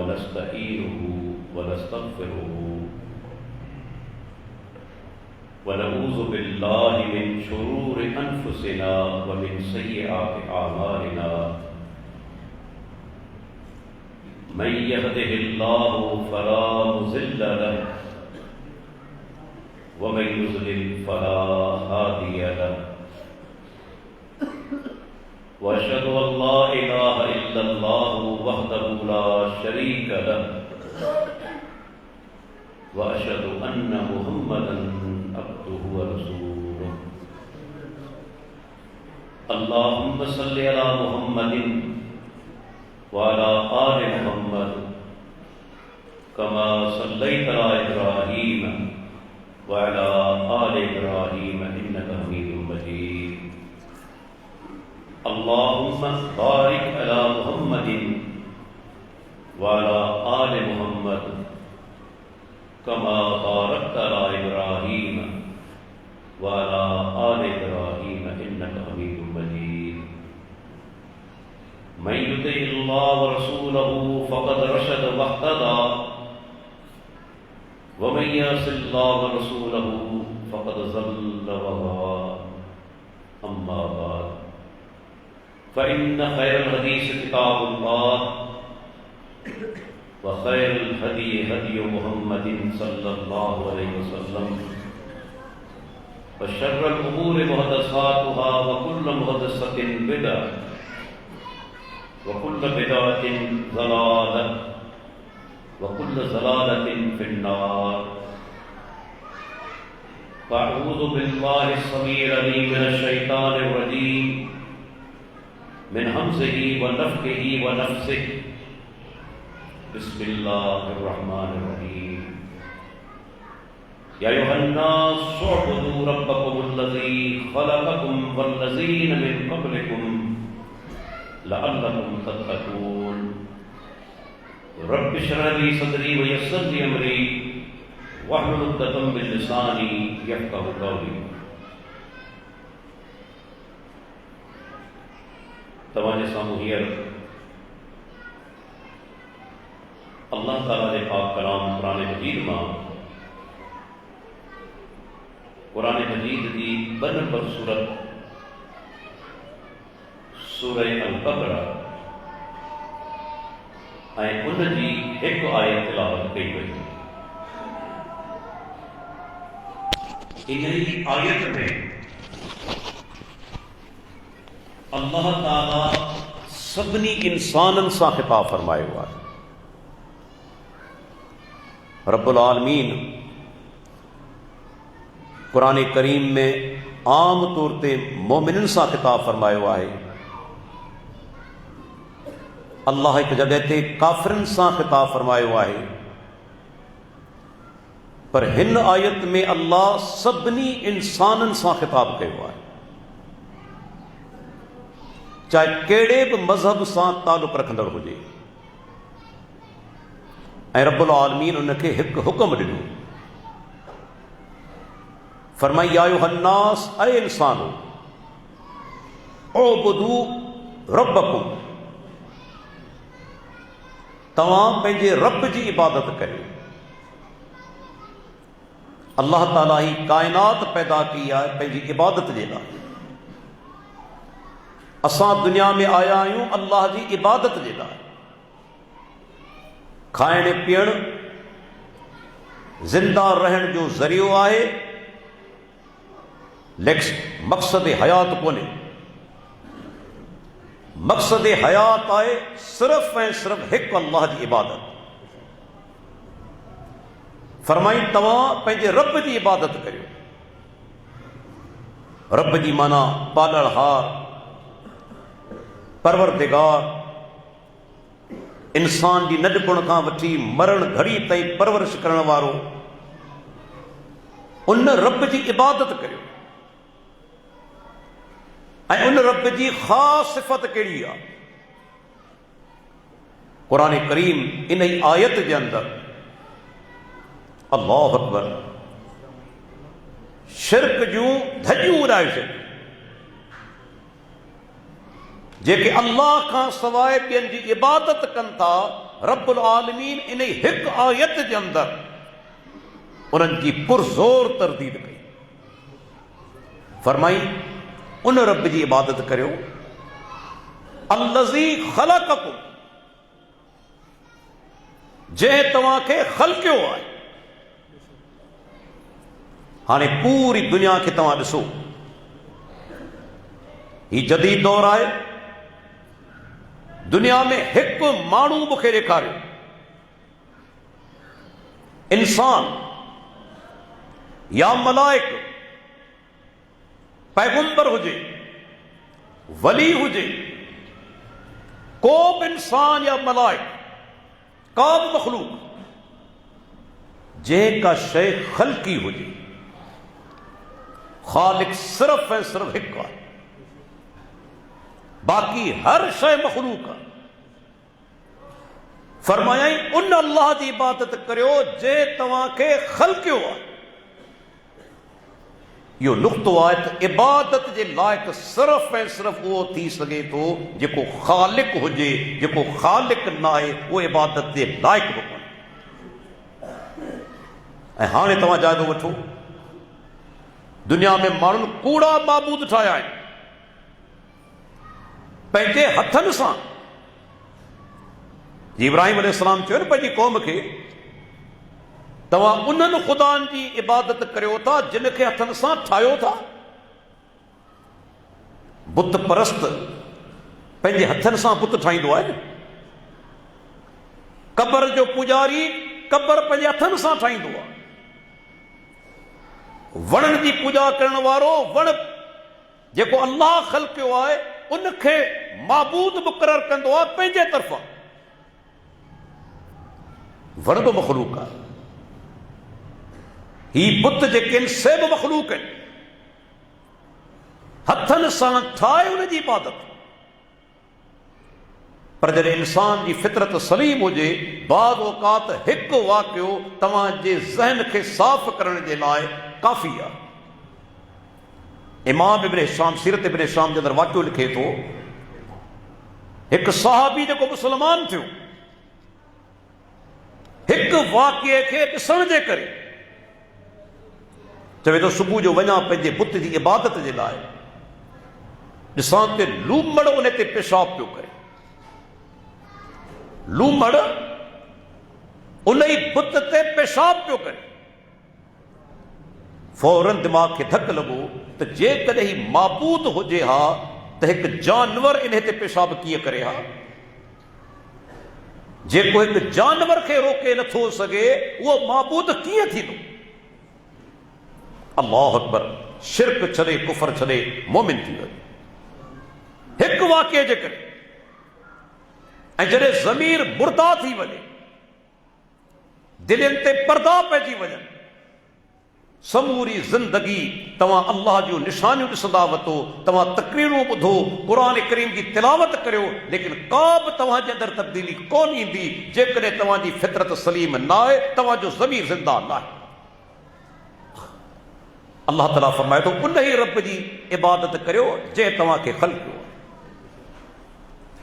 वनस्तईनुहु वनस्तगफिरुहु वनऊज़ु बिल्लाहि मिन शुरूरि अनफुसिना व मिन सय्यिआति आमालिना मन यहदिहिल्लाहु फला मुज़िल्ल लहु व मन युज़लिल फला हादिय लहु व अशहदु अल्ला इलाहा इल्लल्लाहु वहदहु ला शरीक लहु व अशहदु अन्न मुहम्मदन अब्दुहु व रसूलुहु। अल्लाहुम्मा सल्लि अला मुहम्मदिन व अला आलि मुहम्मद कमा सल्लैत अला इब्राहीम व अला आलि इब्राहीम इन्नका हमीदुम मजीद। अल्लाहुम्मा बारिक अला मुहम्मदिन व अला आलि मुहम्मद कमा बारकत अला इब्राहीम व अला आलि इब्राहीम इन्नका हमीदुम मजीद। मन युतिइल्लाह व रसूलहु फक़द रशद वहतदा व मन यअसिल्लाह व रसूलहु फक़द ज़ल्ल व गवा। अम्मा बाद फ़इन्न खैरल हदीस किताबुल्लाह व खैरुल हदी हदी मुहम्मदिन सल्लल्लाहु अलैहि वसल्लम व शर्रुल उमूरि मुहदसातुहा व कुल्लु मुहदसतिन बिदअह व कुल्लु बिदअतिन ज़लालह व कुल्लु ज़लालतिन फिन्नार। अऊज़ु बिल्लाहि अस्समीइल अलीम मिनश शैतानिर रजीम मिन हमज़िही व नफ़्ख़िही व नफ़्सिही। बिस्मिल्लाहिर्रहमानिर्रहीम। या अय्युहन्नास उअ्बुदू रब्बकुमुल्लज़ी ख़लक़कुम वल्लज़ीना मिन क़ब्लिकुम लअल्लकुम तत्तक़ून। रब्बि इश्रह ली सदरी व यस्सिर ली अमरी वहलुल उक़दतम मिन लिसानी यफ़क़हू क़ौली। तवाजे सामू हींअर अल्लाह ताला जे पाक कलाम क़ुरान मजीद मां क़ुरान मजीद जी 2 नंबर सूरत सूरह अल-बक़रा ऐं उन जी हिकु आयत तिलावत कई वई। इन आयत में अल्लाह ताला सभिनी इंसाननि सां ख़िताब फरमायो आहे। रब्बुल आलमीन क़ुरान करीम में आम तौर ते मोमिननि सां ख़िताब फरमायो आहे। अल्लाह हिकु जॻह ते काफ़िरनि सां ख़िताब फरमायो आहे, पर हिन आयत में अल्लाह सभिनी इंसाननि सां ख़िताब कयो आहे, चाहे कहिड़े बि मज़हब सां तालुक़ रखंदड़ हुजे। ऐं रब्बुल आलमीन उनखे हिकु हुक्म ॾिनो, फरमाई या अय्युहन्नास, ऐ इंसानो उअ्बुदू रब्बकुम, तव्हां पंहिंजे रब जी इबादत करियो। अल्लाह ताला ही काइनात पैदा की आहे पंहिंजी इबादत जे लाइ। असां दुनिया में आया आहियूं अल्लाह जी इबादत जे लाइ। खाइण पीअण ज़िंदा रहण जो ज़रियो आहे, लेकिन मक़सद हयात कोन्हे। मक़सद हयात आहे सिर्फ़ ऐं सिर्फ़ हिकु अल्लाह जी इबादत। फरमाई तव्हां पंहिंजे रब जी इबादत करियो। रब जी माना पालणहार, परवरदिगार, इंसान जी नंढपण खां वठी मरण घड़ी ताईं परवरिश करण वारो, उन रब जी इबादत करियो। ऐं उन रब जी ख़ासि सिफ़त कहिड़ी आहे? क़ुरान करीम इन ई आयत जे अंदरि अल्लाहु अकबर शिरक जूं धॼियूं उॾाए छॾियूं। जेके अल्लाह खां सवाइ ॿियनि जी इबादत कनि था, रब्बुल आलमीन इन हिक आयत जे अंदर उन्हनि जी पुरज़ोर तरदीद कई। फरमाई उन रब जी इबादत करियो अल्लज़ी ख़लक़कुम, जंहिं तव्हांखे ख़लक़ियो आहे। हाणे पूरी दुनिया खे तव्हां ॾिसो, ही जदीद दौर आहे। दुनिया में हिकु माण्हू मूंखे ॾेखारियो, इंसान या मलाइक, पैगंबर हुजे, वली हुजे, को बि इंसान या मलाइक, का बि मखलूक, जंहिं का शइ ख़ल्क़ी हुजे, ख़ालिक सिर्फ़ ऐं सिर्फ़ हिकु आहे, बाक़ी हर शइ मखलूक आहे। फरमायाई उन अल्लाह जी इबादत करियो जंहिं तव्हांखे ख़ल्क़ियो आहे। इहो नुक़्तो आहे त इबादत जे लाइक़ सिर्फ़ ऐं सिर्फ़ उहो थी सघे थो जेको ख़ालिक हुजे, जेको ख़ालिक न आहे उहो इबादत जे लाइक़ बि कोन्हे। ऐं हाणे तव्हां जाइज़ो वठो, दुनिया में माण्हुनि कूड़ा माबूद ठाहिया आहिनि पंहिंजे हथनि सां। इब्राहिम अलैहिस्सलाम चयो न पंहिंजी क़ौम खे, तव्हां उन्हनि ख़ुदानि जी इबादत करियो था जिन खे हथनि सां ठाहियो था। बुत परस्त पंहिंजे हथनि सां बुत ठाहींदो आहे न। क़बर जो पुजारी क़बर पंहिंजे हथनि सां ठाहींदो आहे। वणनि जी पूॼा करण वारो वण जेको अल्लाह ख़ल्क़ियो आहे उनखे माबूद मुक़ररु कंदो आहे पंहिंजे तरफ़ां। वण बि मख़लूक आहे, ही बुत जेके आहिनि से बि मख़लूक आहिनि। हथनि सां ठाहे उन जी इबादत। पर जॾहिं इंसान जी फितरत सलीम हुजे, बाज़ औक़ात हिकु वाक़ियो तव्हांजे ज़हन खे साफ़ करण जे लाइ काफ़ी आहे। इमाम इब्न हिशाम सीरत इब्न हिशाम जे अंदरि वाक़ियो लिखे थो, हिकु सहाबी जेको मुस्लमान थियो, हिकु वाक़िए खे ॾिसण जे करे चवे थो सुबुह जो वञा पंहिंजे बुत जी इबादत जे लाइ, ॾिसां ते लूमड़ उन ते पेशाब पियो करे। लूमड़ उन ई बुत ते पेशाब पियो करे। फौरन दिमाग़ खे धक लॻो त जेकॾहिं ही माबूद हुजे हा त हिकु जानवर इन ते पेशाब कीअं करे हा। जेको हिकु जानवर खे रोके नथो सघे उहो माबूद कीअं थींदो। अल्लाह अकबर, शिरक छॾे कुफर छॾे मोमिन थी वियो हिकु वाक़िए जे करे। ऐं जॾहिं ज़मीर मुर्दा थी वञे, दिलनि ते पर्दा पइजी वञनि, समूरी ज़िंदगी तव्हां अल्लाह जूं निशानियूं ॾिसंदा वठो, तव्हां तक़रीरूं ॿुधो, क़ुरान करीम जी तिलावत करियो, लेकिन का बि तव्हांजे अंदरि तब्दीली कोन ईंदी जेकॾहिं तव्हांजी फितरत सलीम न आहे, तव्हांजो ज़मीर ज़िंदा न आहे। अल्लाह ताला फरमाए थो उन ई रब जी इबादत करियो जंहिं तव्हांखे ख़ल्क़ियो।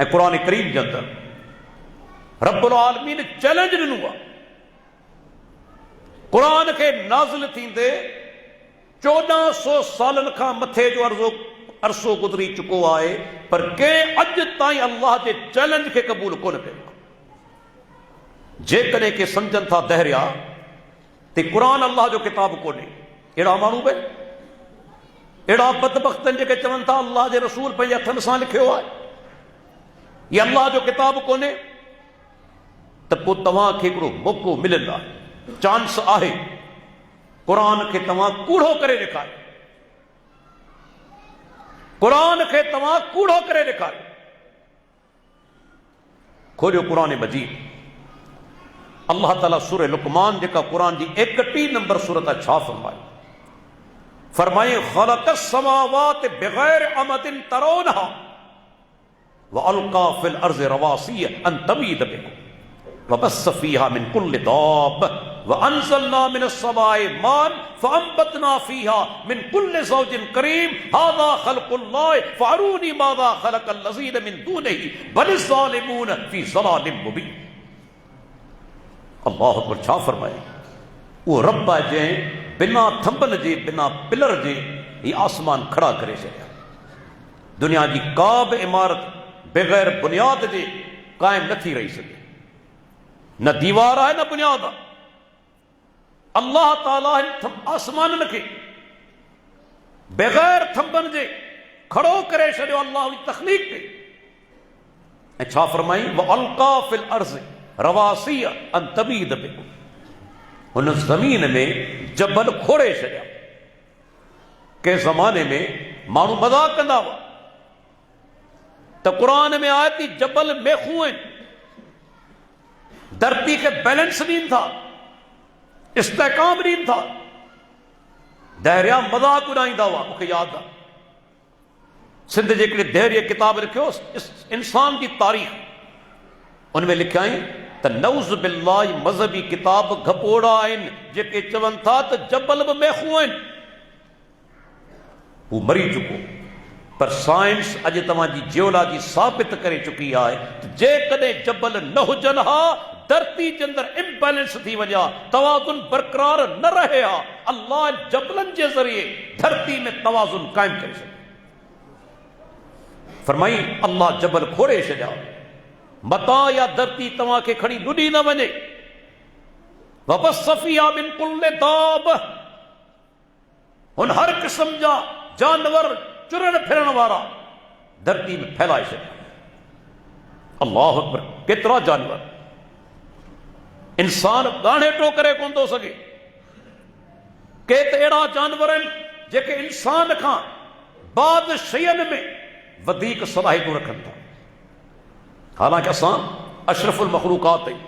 ऐं क़ुरान करीम जे अंदरि रब्बुल आलमीन चैलेंज ॾिनो आहे। क़ुरान खे नाज़िल थींदे 1400 सालनि खां मथे जो अरसो गुज़री चुको आहे, पर कंहिं अॼु ताईं अल्लाह जे चैलेंज खे क़बूल कोन कयो। जेकॾहिं के सम्झनि था दहरिया ते क़ुरान अल्लाह जो किताब कोन्हे, अहिड़ा माण्हू बि अहिड़ा बदबख़्तनि जेके चवनि था अल्लाह जे रसूल पंहिंजे हथनि सां लिखियो आहे, इहा अल्लाह जो किताब कोन्हे, त पोइ तव्हांखे हिकिड़ो मौक़ो मिलियल आहे, चांस आहे, क़ुरान खे तव्हां कूड़ो करे ॾेखारियो। क़ुरान खे तव्हां कूड़ो करे ॾेखारियो। खोलियो क़ुरान मजीद, अल्लाह ताला सूरह लुक़मान जेका क़ुरान जी 31 नंबर सूरत आहे छा फरमाए? फरमाए ख़लक़स समावाति बिग़ैर अमदिन तरोनहा व अलक़ा फ़िल अर्ज़ि रवासिय अन तमीद बिकुम व बस्स फ़ीहा मिन कुल्लि दाब व अंज़लना मिनस समाइ माअन फ़अंबतना फ़ीहा मिन कुल्लि ज़ौजिन करीम हाज़ा ख़ल्क़ुल्लाह फ़अरूनी माज़ा ख़लक़ल लज़ीन मिन दूनिही बल ज़ालिमून फ़ी ज़लालिम मुबीन। अल्लाह अकबर। छा फरमाए वो रब आहे जंहिं बिना थंबन जे बिना पिलर जे ही आसमान खड़ा करे छॾिया। दुनिया जी का बि इमारत बग़ैर बुनियाद जे क़ाइम न थी रही सघे। न दीवार आहे न बुनियाद आहे। अल्लाह ताला आसमाननि खे बग़ैर थंबन जे खड़ो करे छॾियो। अल्लाह जी तख़लीक़ ते ऐं छा फरमाई व अलका फिल अर्ज़ रवासी अन तमीद बिकुम। हुन ज़मीन में जबल खोड़े छॾिया। के ज़माने में माण्हू मज़ाक कंदा हुआ त क़ुरान में आए थी जबल मेखू आहिनि, धरती खे बैलेंस ॾीनि था, इस्तेकाम ॾीनि था। दहरिया मज़ाक उॾाईंदा हुआ। मूंखे यादि आहे सिंध जे हिकिड़े दहरिया किताब लिखियो इंसान जी तारीख़, उनमें लिखियाई त नऊज़ बिल्लाह मज़हबी किताब घपोड़ा आहिनि जेके चवनि था त जबल बि मेखू आहिनि। हू मरी चुको, पर साइंस अॼु तव्हांजी जियोलॉजी साबित करे चुकी आहे त जेकॾहिं जबल न हुजनि हा, धरती जे अंदरि इम्बैलेंस थी वञे हा, तवाज़ुन बरक़रार न रहे हा। अल्लाह जबलनि जे ज़रिए धरती में तवाज़ुन क़ाइमु करे छॾियो। फरमाई अल्लाह जबल खोड़े छॾिया मता या धरती तव्हांखे खणी लुॾी न वञे। वबस्स फ़ीहा मिन कुल्लि दाब, हुन हर क़िस्म जा जानवर चुरण फिरण वारा धरती में फैलाए छॾिया। अल्लाह अकबर। केतिरा जानवर, इंसान ॻाढ़ेटो करे कोन थो सघे। के त अहिड़ा जानवर आहिनि जेके इंसान खां बाद शयुनि में वधीक सलाहियतूं रखनि था। हालांकि असां अशरफुल मखलूकात आहियूं,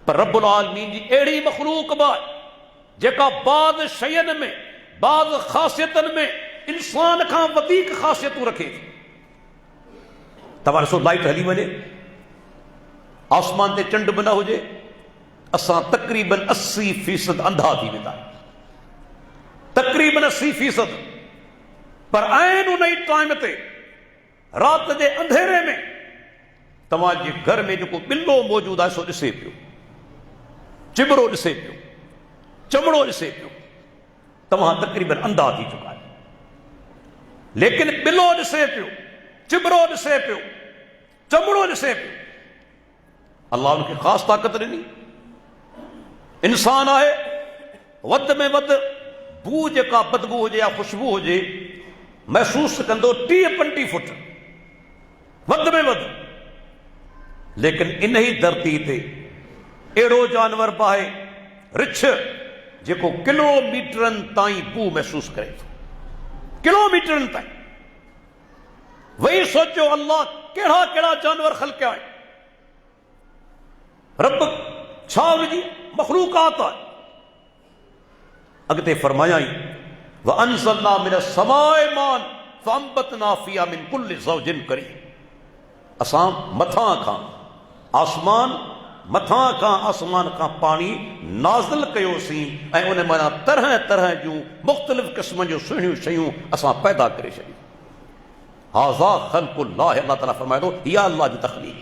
पर रब्बुल आलमीन जी अहिड़ी मखलूक बि आहे जेका बाद शयुनि में बाद ख़ासियतुनि में इंसान खां वधीक ख़ासियतूं रखे थी। तव्हां ॾिसो लाइट हली वञे, आसमान ते चंड बि न हुजे, असां तक़रीबन 80% अंधा थी वेंदा आहियूं। तक़रीबन 80%। पर आइन उन ई टाइम ते रात जे अंधेरे में तव्हांजे घर में जेको बिल्लो मौजूदु आहे सो ॾिसे पियो, चिबड़ो ॾिसे पियो, चमड़ो ॾिसे पियो। तव्हां तक़रीबन अंधा थी चुका आहियो। लेकिन बिल्लो ॾिसे पियो, चिबड़ो ॾिसे पियो, चमड़ो ॾिसे पियो। अल्लाह उनखे ख़ासि ताक़त ॾिनी। इंसान आहे वधि में वधि बू जेका बदबू हुजे या ख़ुशबू हुजे महसूस कंदो 30-35 फुट वधि में वधि। लेकिन इन ही धरती ते अहिड़ो जानवर बि आहे रिछ जेको किलोमीटरनि ताईं बू महसूस करे थो, किलोमीटरनि ताईं। वही सोचो अल्लाह कहिड़ा कहिड़ा जानवर ख़ल्क़िया आहिनि। रब छा हुनजी मखलूकात आहे। अॻिते फरमायाई व अंज़लना मिनस समाए मान फ़अंबतना फ़ीहा मिन कुल्लि ज़ौजिन करीम। असां मथां खां आसमान खां पाणी नाज़िल कयोसीं ऐं उन माना तरह तरह जूं मुख़्तलिफ़ क़िस्म जूं सुहिणियूं शयूं असां पैदा करे छॾियूं। हाज़ा ख़ल्क़ुल्लाह। अल्लाह ताला फरमाए थो इहा अल्लाह जी तख़लीक़।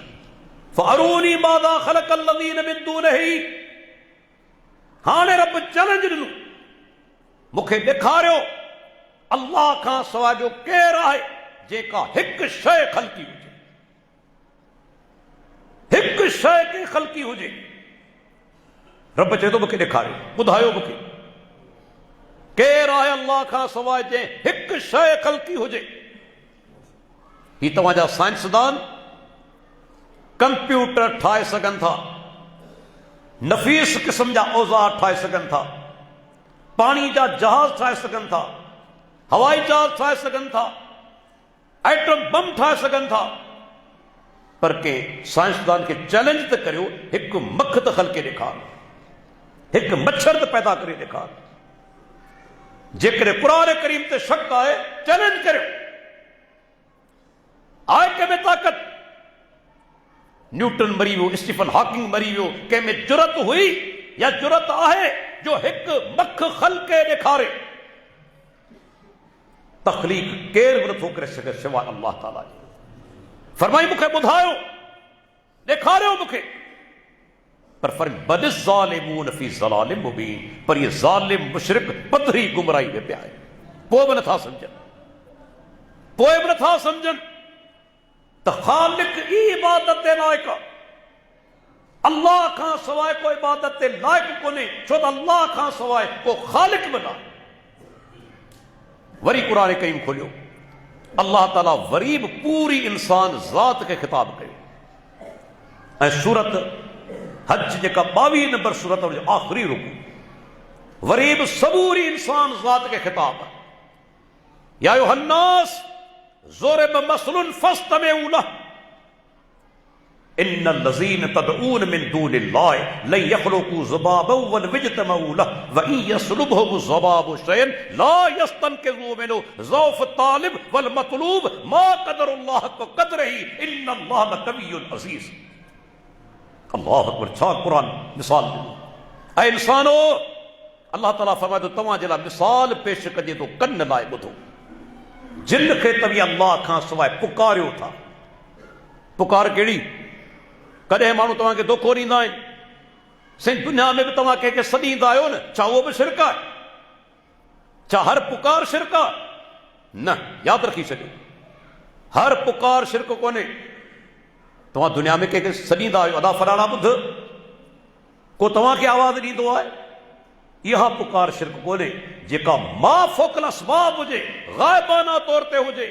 फ़अरूनी माज़ा ख़लक़ल्लज़ीन मिन दूनिही। हाणे रब चैलेंज ॾिनो, मूंखे ॾेखारियो अल्लाह खां सवाइ जो केरु आहे जेका हिकु शइ ख़ल्क़ी हुजे, हिकु शइ खे ख़ल्क़ी हुजे। रब चए थो मूंखे ॾेखारियो, ॿुधायो मूंखे केरु आहे अल्लाह खां सवाइ जंहिं हिकु शइ ख़ल्क़ी हुजे। ही तव्हांजा साइंसदान कंप्यूटर ठाहे सघनि था, नफ़ीस क़िस्म जा औज़ार ठाहे सघनि था, पाणी जा जहाज ठाहे सघनि था, हवाई जहाज ठाहे सघनि था, एटम बम ठाहे सघनि था। पर कंहिं साइंसदान खे चैलेंज त करियो, हिकु मख त ख़ल्क़े ॾेखार, हिकु मच्छर त पैदा करे ॾेखार। जेकॾहिं क़ुरान करीम ते शक आहे चैलेंज करियो। आहे कंहिंमें ताक़त? न्यूटन मरी वियो, स्टीफन हॉकिंग मरी वियो, कंहिंमें जुरत हुई या जुरत आहे जो हिकु मख ख़ल्क़े ॾेखारे? तख़लीक़ केरु बि नथो करे सघे सवाइ अल्लाह ताला जी। फरमाई मूंखे ॿुधायो, ॾेखारियो मूंखे। पर बनिस ज़ालिमून फी ज़लालिम मुबीन, पर ये ज़ालिम मुशरिक पधरी गुमराही में पिया है। पोइ बि नथा सम्झनि, पोइ बि नथा सम्झनि त ख़ालिक ई इबादत जे लाइक़ आहे। अल्लाह खां सवाइ को इबादत जे लाइक़ कोन्हे, छो त अल्लाह खां सवाइ को ख़ालिक बि न। वरी क़ुरान करीम खोलियो, अल्लाह ताला वरी बि पूरी इंसान ज़ात खे ख़िताब कयो ऐं सूरत हज जेका 22 नंबर सूरत जो आख़िरी रुकू, वरी बि सबूरी इंसान ज़ात खे ख़िताब आहे। या अय्युहन्नास ज़ुरिब मसलुन फस्तमिऊ लहु इन्नल लज़ीन तदऊन मिन दूनिल्लाहि लन यख़्लुक़ू ज़ुबाबन वलौ इज्तमऊ लहु व इन यसलुबहुम ज़ुबाबु शयअन ला यस्तनक़िज़ू मिन्हु ज़ौफ़ तालिब वल मतलूब मा क़दरुल्लाह क़दरिही इन्नल्लाह लक़वियुन अज़ीज़। अल्लाह अकबर, छा कुरान मिसाल ॾिनो। ऐं इंसानो, अल्लाह ताला फरमाए थो तव्हां जे लाइ मिसाल पेश कजे थो, कन लाइ ॿुधो। जिन खे तव्हां अल्लाह खां सवाइ पुकारियो था, पुकार कहिड़ी? कॾहिं माण्हू तव्हांखे धोखो ॾींदा आहिनि, साईं दुनिया में बि तव्हां कंहिंखे सॾींदा आहियो न, छा उहो बि शिरक आहे? छा हर पुकार शिरक आहे? न, यादि रखी छॾियो, हर पुकार शिरक कोन्हे। तव्हां दुनिया में कंहिंखे सॾींदा आहियो, अदा फलाणा ॿुध, को तव्हांखे आवाज़ ॾींदो आहे, इहा पुकार शिरक कोन्हे। जेका मा फ़ौक़ल असबाब हुजे, ग़ाइबाना तौर ते हुजे,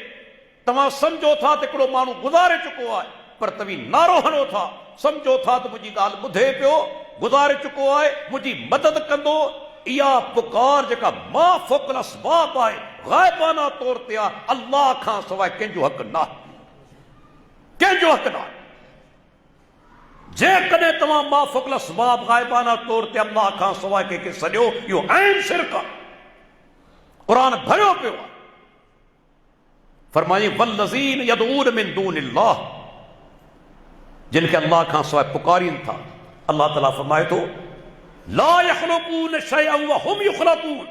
तव्हां सम्झो था त हिकिड़ो माण्हू गुज़ारे चुको आहे, पर तव्हीं नारो हणो था, सम्झो था त मुंहिंजी ॻाल्हि ॿुधे पियो, गुज़ारे चुको आहे, मुंहिंजी मदद कंदो। इहा पुकार जेका मा फ़ौक़ल असबाब आहे, ग़ाइबाना तौर ते आहे, अल्लाह खां सवाइ कंहिंजो हक़ न आहे, कंहिंजो हक़ न आहे। जेकॾहिं तव्हां मा फ़ौक़ल असबाब ग़ाइबाना तौर ते अल्लाह खां सवाइ कंहिंखे सॼो, इहो ऐन शिरक आहे। क़ुरान भरियो पियो आहे। फरमाई वल्लज़ीन यदऊन मिन दूनिल्लाह, जिनखे अल्लाह खां सवाइ पुकारीनि था, अल्लाह ताला फरमाए थो ला यख़्लुक़ून शयअन व हुम युख़्लक़ून,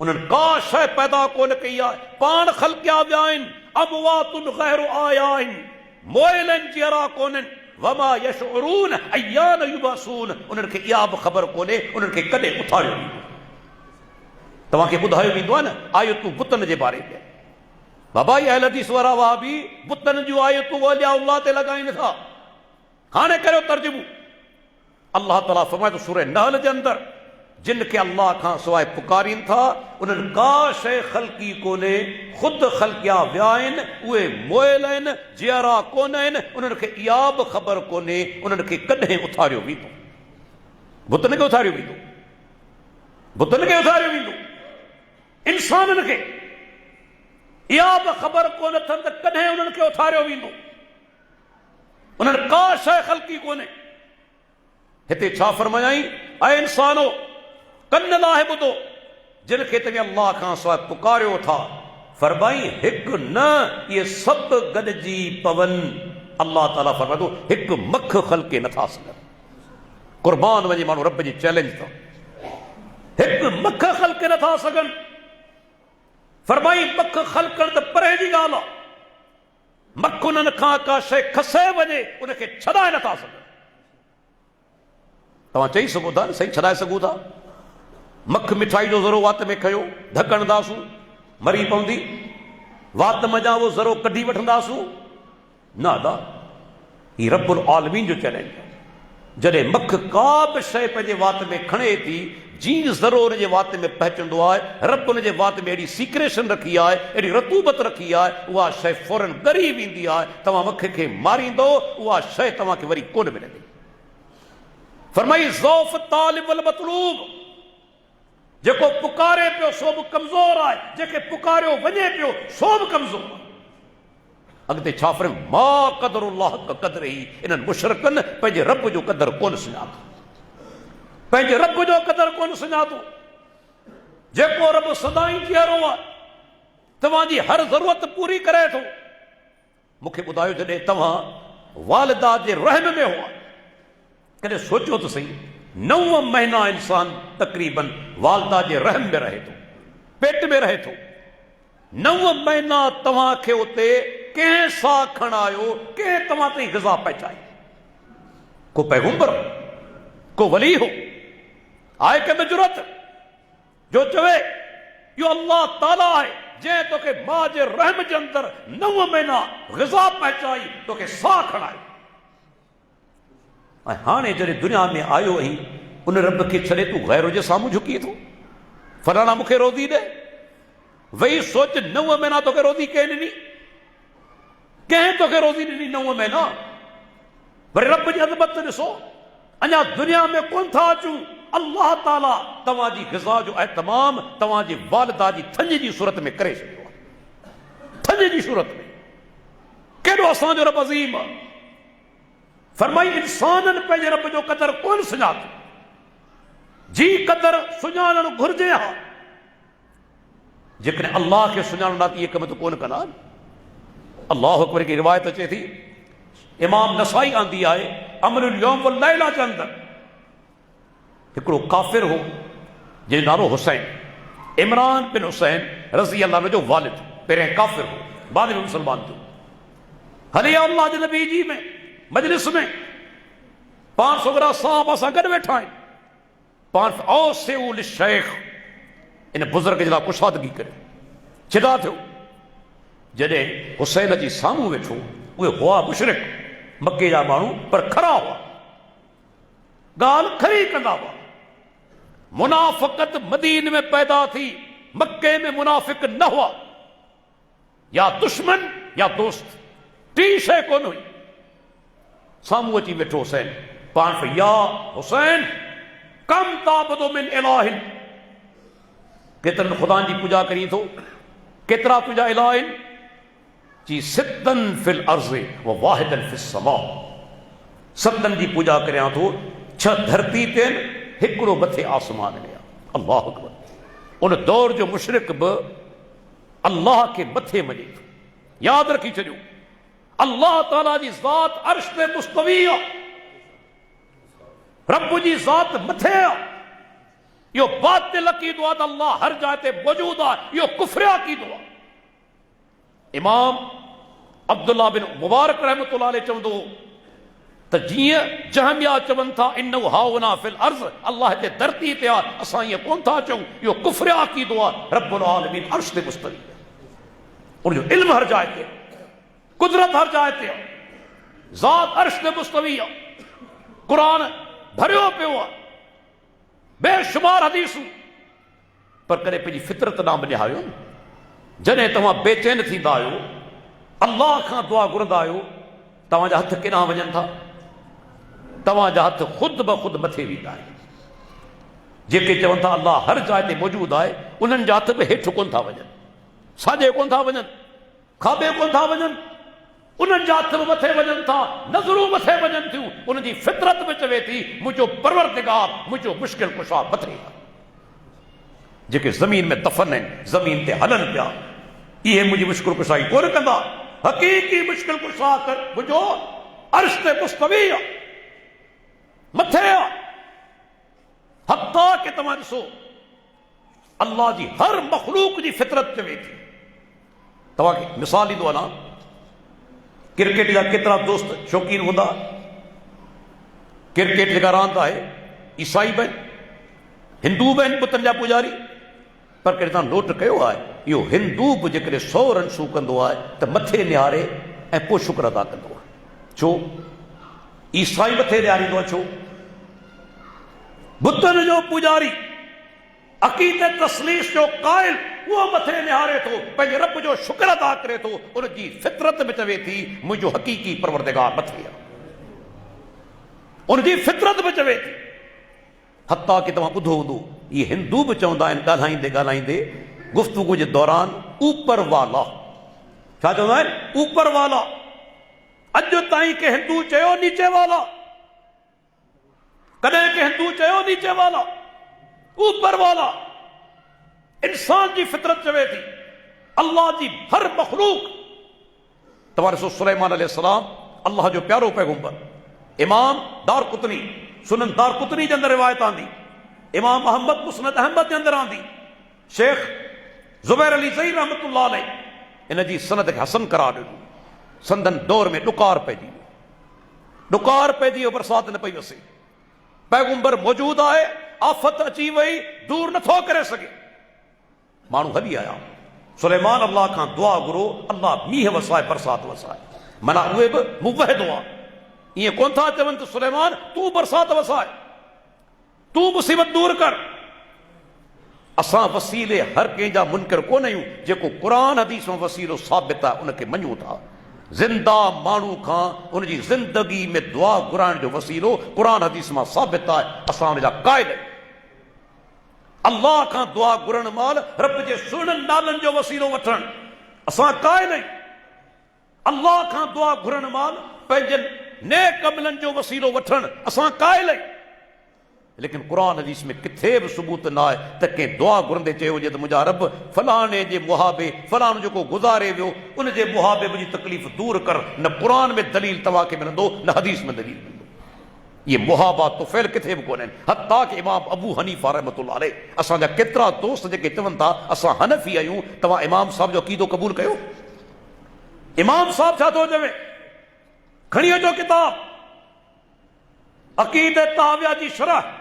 उन्हनि का शइ पैदा कोन कई आहे, पाण ख़ल्क़िया विया आहिनि। अमवातुन ग़ैरु आयाइन, मोइलनि जहिड़ा कोन्हनि। वमा यशउरून अय्यान युबसून, उन्हनि खे इहा बि ख़बर कोन्हे उन्हनि खे कॾहिं उथारियो वेंदो। तव्हांखे ॿुधायो वेंदो आहे न आयतूं बुतनि जे बारे में। बाबा ये अहल हदीस वारा वहाबी बुतनि जूं आयतूं औलिया अल्लाह ते लॻाइनि था। हाणे करियो तर्जुमो। अल्लाह ताला फरमाए थो सूरह नहल जे अंदरि, जिन खे अल्लाह खां सवाइ पुकारीनि था, उन्हनि का शइ ख़ल्क़ी कोन्हे, ख़ुदि ख़ल्क़िया विया आहिनि, उहे मोइल आहिनि, जियरा कोन आहिनि, उन्हनि खे इहा बि ख़बर कोन्हे उन्हनि खे कॾहिं उथारियो वेंदो। बुतनि खे उथारियो वेंदो, बुतनि खे उथारियो वेंदो। इंसाननि खे इहा बि ख़बर कोन अथनि त कॾहिं उन्हनि खे उथारियो वेंदो। उन्हनि का शइ ख़ल्क़ी कोन्हे। हिते छा फरमायाई, ऐं इंसानो कन लाइ ॿुधो, जिन खे तव्हां अल्लाह खां सवाइ पुकारियो था, फरमाई हिकु न, इहे सभु गॾिजी पवनि। अल्लाह ताला फरमाए थो हिकु मख ख़ल्क़े नथा सघनि। क़ुर्बान वञे माण्हू रब जी चैलेंज था, हिकु मख ख़ल्क़े नथा सघनि। फरमाई मख ख़ल्क़ण त परे जी ॻाल्हि आहे, मख उन्हनि खां का शइ खसे वञे उनखे छॾाए नथा सघनि। तव्हां चई सघो था न, सही छॾाए सघूं था। मख मिठाई जो ज़रो वात में खयो, ढकणदासूं, मरी पवंदी, वात मञा उहो ज़रो कढी वठंदासूं न। अदा ही रब्बुल आलमीन जो चैलेंज आहे। जॾहिं मख का बि शइ पंहिंजे वात में खणे थी, जीअं ज़रो हुन जे वात में पहुचंदो आहे, रब हुन जे वात में अहिड़ी सीक्रेशन रखी आहे, अहिड़ी रतूबत रखी आहे, उहा शइ फौरन ॻरी वेंदी आहे। तव्हां मख खे मारींदो, उहा शइ तव्हांखे वरी कोन मिलंदी। फरमाई ज़ौफ़ तालिब वल मतलूब, जेको पुकारे पियो सो बि कमज़ोर आहे, जेके पुकारियो वञे पियो सो बि कमज़ोर आहे। अॻिते छा फरम, मा क़दरुल्लाह क़दरिही, इन्हनि मुशरिकनि पंहिंजे रब जो क़दर कोन सुञातो, पंहिंजे रब जो क़दर कोन सुञातो। जेको रब सदाई जीअरो आहे, तव्हांजी हर ज़रूरत पूरी करे थो। मूंखे ॿुधायो, जॾहिं तव्हां वालिदा जे रहम में हुआ, कॾहिं सोचियो त सही, 9 महीना इंसान तक़रीबन वालिदा जे रहम में रहे थो, पेट में रहे थो। 9 महीना तव्हांखे उते कंहिं सां खणायो, कंहिं तव्हां ताईं ग़िज़ा पहुचाई? को पैगंबर को वली हो आए के में जुरत जो चवे यो अल्लाह ताला है जे तो के मां जे रहम जे अंदर 9 महीना ग़िज़ा पहुंचाई तो के साह खड़ाई हाणे जॾहिं दुनिया में आयो ही उन रब के छड़े तू गैर जे सामू झुकी थो फलाना मुखे रोज़ी दे वही सोच 9 महीना तो के रोज़ी कंहिं ॾिनी कंहिं तो के रोज़ी ॾिनी 9 महीना वरी रब जी अज़मत ॾिसो अञा दुनिया में कोन था अचूं अल्लाह ताला तव्हांजी ग़िज़ा जो एहतमाम तव्हांजी वालिदा जी थञ जी सूरत में करे छॾियो आहे थञ जी सूरत में केॾो असांजो रब अज़ीम आहे फरमाई इंसाननि पंहिंजे रब जो क़दर कोन सुञातो जी क़दर सुञाणणु घुरिजे हा जेकॾहिं अल्लाह खे सुञाणंदा त इहे कम त कोन कंदा अल्लाह अकबर की रिवायत अचे थी इमाम नसाई आंदी आहे अमरुल यौम वल लैला जे अंदरि हिकिड़ो काफ़िर हो जंहिंजो नालो हुसैन इमरान बिन हुसैन रज़ी अल्लाह जो वालिद पहिरियों काफ़िर हो बाद में मुसलमान थियो हले अल्लाह जे नबी जी में मजलिस में 500 वरा साहब असां गॾु वेठा आहिनि पाण औसेउल शेख इन बुज़ुर्ग जे लाइ कुशादगी करे छिदा थियो जॾहिं हुसैन जी साम्हूं वेठो उहे हुआ मुशरिक मके जा माण्हू पर खरा हुआ ॻाल्हि खरी कंदा हुआ मुनाफ़िक़त मदीने में पैदा थी मक्के में मुनाफ़िक न हुआ या दुश्मन या दोस्त टी शइ कोन हुई साम्हूं अची वेठो हुसैन पाण या हुसैन कम ताबदो मिन इलाहिन केतिरनि ख़ुदानि जी पूॼा करी थो केतिरा तुंहिंजा इलाह आहिनि जी सिद्दन फिल अर्ज़ व वाहिदन फिस समा 7 जी पूॼा करियां थो 6 धरती ते हिकिड़ो मथे आसमान में अल्लाह अकबर उन दौर जो मुशरिक बि अल्लाह खे मथे मञे थो यादि रखी छॾियो अल्लाह ताला जी ज़ात अर्श ते मुस्तवी आहे रब जी ज़ात मथे आहे इहो बातिल अक़ीदो आहे त अल्लाह हर जाइ ते मौजूद आहे इहो कुफ्र अक़ीदो आहे इमाम अब्दुल्ला बिन मुबारक रहमतुल्लाह अलैह चवंदो त जीअं जहमिया चवनि था इन्नहु हाउना फिल अर्ज़ अल्लाह ते धरती ते आहे असां ईअं कोन था चऊं इहो कुफ्र अक़ीदो आहे रब्बुल आलमीन अर्श ते मुस्तवी आहे उनजो इल्म हर जाइ ते कुदरत हर जाइ ते आहे ज़ात अर्श ते मुस्तवी आहे क़ुरान भरियो पियो आहे बेशुमार हदीसूं पर कॾहिं पंहिंजी फितरत नाम निहारियो जॾहिं तव्हां बेचैन थींदा आहियो अल्लाह खां दुआ घुरंदा आहियो तव्हांजा हथ केॾांहुं वञनि था तव्हांजा हथ ख़ुदि ब ख़ुदि मथे वेंदा आहिनि जेके चवनि था अल्लाह हर जाइ ते मौजूदु आहे उन्हनि जा हथ बि हेठि कोन था वञनि साॼे कोन था वञनि खाॿे कोन था वञनि उन्हनि जा हथ बि मथे वञनि था नज़रूं मथे वञनि थियूं उनजी फितरत बि चवे थी मुंहिंजो परवरदिगार मुंहिंजो मुश्किल कुशा मथे आहे जेके ज़मीन में दफ़न आहिनि ज़मीन ते हलनि पिया इहे मुंहिंजी मुश्किल कुशाई कोन कंदा हक़ीक़ी मुश्किल कुशा कर मुंहिंजो अर्श ते मुस्तवी आहे मथे आहे हत्ता के तव्हां ॾिसो अल्लाह जी हर मखलूक जी फितरत चवे थी तव्हांखे मिसाल ॾींदो आहे न क्रिकेट जा केतिरा दोस्त शौक़ीन हूंदा क्रिकेट जेका रांदि आहे ईसाई बि आहिनि हिंदू बि आहिनि बुतनि जा पुजारी पर कॾहिं तव्हां नोट कयो आहे इहो हिंदू बि जेकॾहिं 100 रनसूं कंदो आहे त मथे निहारे ऐं पोइ शुक्र अदा कंदो आहे छो ईसाई मथे निहारींदो आहे छो बुतनि जो पुजारी अक़ीदत तस्लीस जो क़ाइल उहो मथे निहारे थो पंहिंजे रब जो शुक्र अदा करे थो उनजी फितरत में चवे थी मुंहिंजो हक़ीक़ी परवरदिगार मथे आहे उनजी फितरत में चवे थी हत्ता कि तव्हां ॿुधो हूंदो इहे हिंदू बि चवंदा आहिनि ॻाल्हाईंदे ॻाल्हाईंदे गुफ़्तगू जे दौरान ऊपर वाला छा चवंदा आहिनि ऊपर वाला अॼु ताईं के हिंदू चयो नीचे वाला कॾहिं के हिंदू चयो नीचे वाला ऊपर वाला इंसान जी फितरत चवे थी अल्लाह जी हर मखलूक तव्हां ॾिसो सुलेमान अलैहिस्सलाम अल्लाह जो प्यारो पैगंबर इमाम दारकुतनी सुनन दारकुतनी जे अंदरि रिवायत आंदी इमाम अहमद मुस्नद अहमद जे अंदरि आंदी शेख ज़ुबैर अली ज़ई रहमतुल्लाह अलैह इन जी सनद खे हसन करार ॾिनो संदन दौर में ॾुकार पइजी वियो बरसाति न पई वसे पैगंबर मौजूद आहे, आफ़त अची वई, दूर नथो करे सघे। माण्हू हली आया, सुलेमान अल्लाह खां दुआ घुरो, अल्लाह मींहं वसाए, बरसात वसाए। माना उहे बि मुवहिद हुआ, ईअं कोन था चवनि त सुलेमान तूं बरसात वसाए, तूं मुसीबत दूर कर। असां वसीले हर कंहिंजा मुनकर कोन आहियूं, जेको क़ुरान हदीस में वसीलो साबित आहे उनखे मञूं था। ज़िंदा माण्हू खां उनजी ज़िंदगी में दुआ घुराइण जो वसीलो क़ुरान हदीस मां साबित आहे, असां उनजा क़ाइल आहियूं। अल्लाह खां दुआ घुरण महिल रब जे सुहिणनि नालनि जो वसीलो वठण असां क़ाइल आहियूं। अल्लाह खां दुआ घुरण महिल पंहिंजनि नेक अमलनि जो वसीलो वठण असां क़ाइल आहियूं। लेकिन कुरान हदीस में किथे बि सबूत न आहे त कंहिं दुआ घुरंदे चयो हुजे त मुंहिंजा रब फलाणे जे मुहाबे, फलाणो जेको गुज़ारे वियो उन जे मुहाबे मुंहिंजी तकलीफ़ दूर कर। न कुरान में दलील तव्हांखे मिलंदो, न हदीस में दलील मिलंदो। ये मुहाबा तुफ़ैल किथे बि कोन्हनि। हत्ता कि इमाम अबू हनीफ़ा रहमतुल्लाह अलैह, असांजा केतिरा दोस्त जेके चवनि था असां हनफ़ी आहियूं, तव्हां इमाम साहब जो अक़ीदो क़बूल कयो। इमाम साहब छा थो चवे, खणी अचो किताब अक़ीदे ताविया जी शरह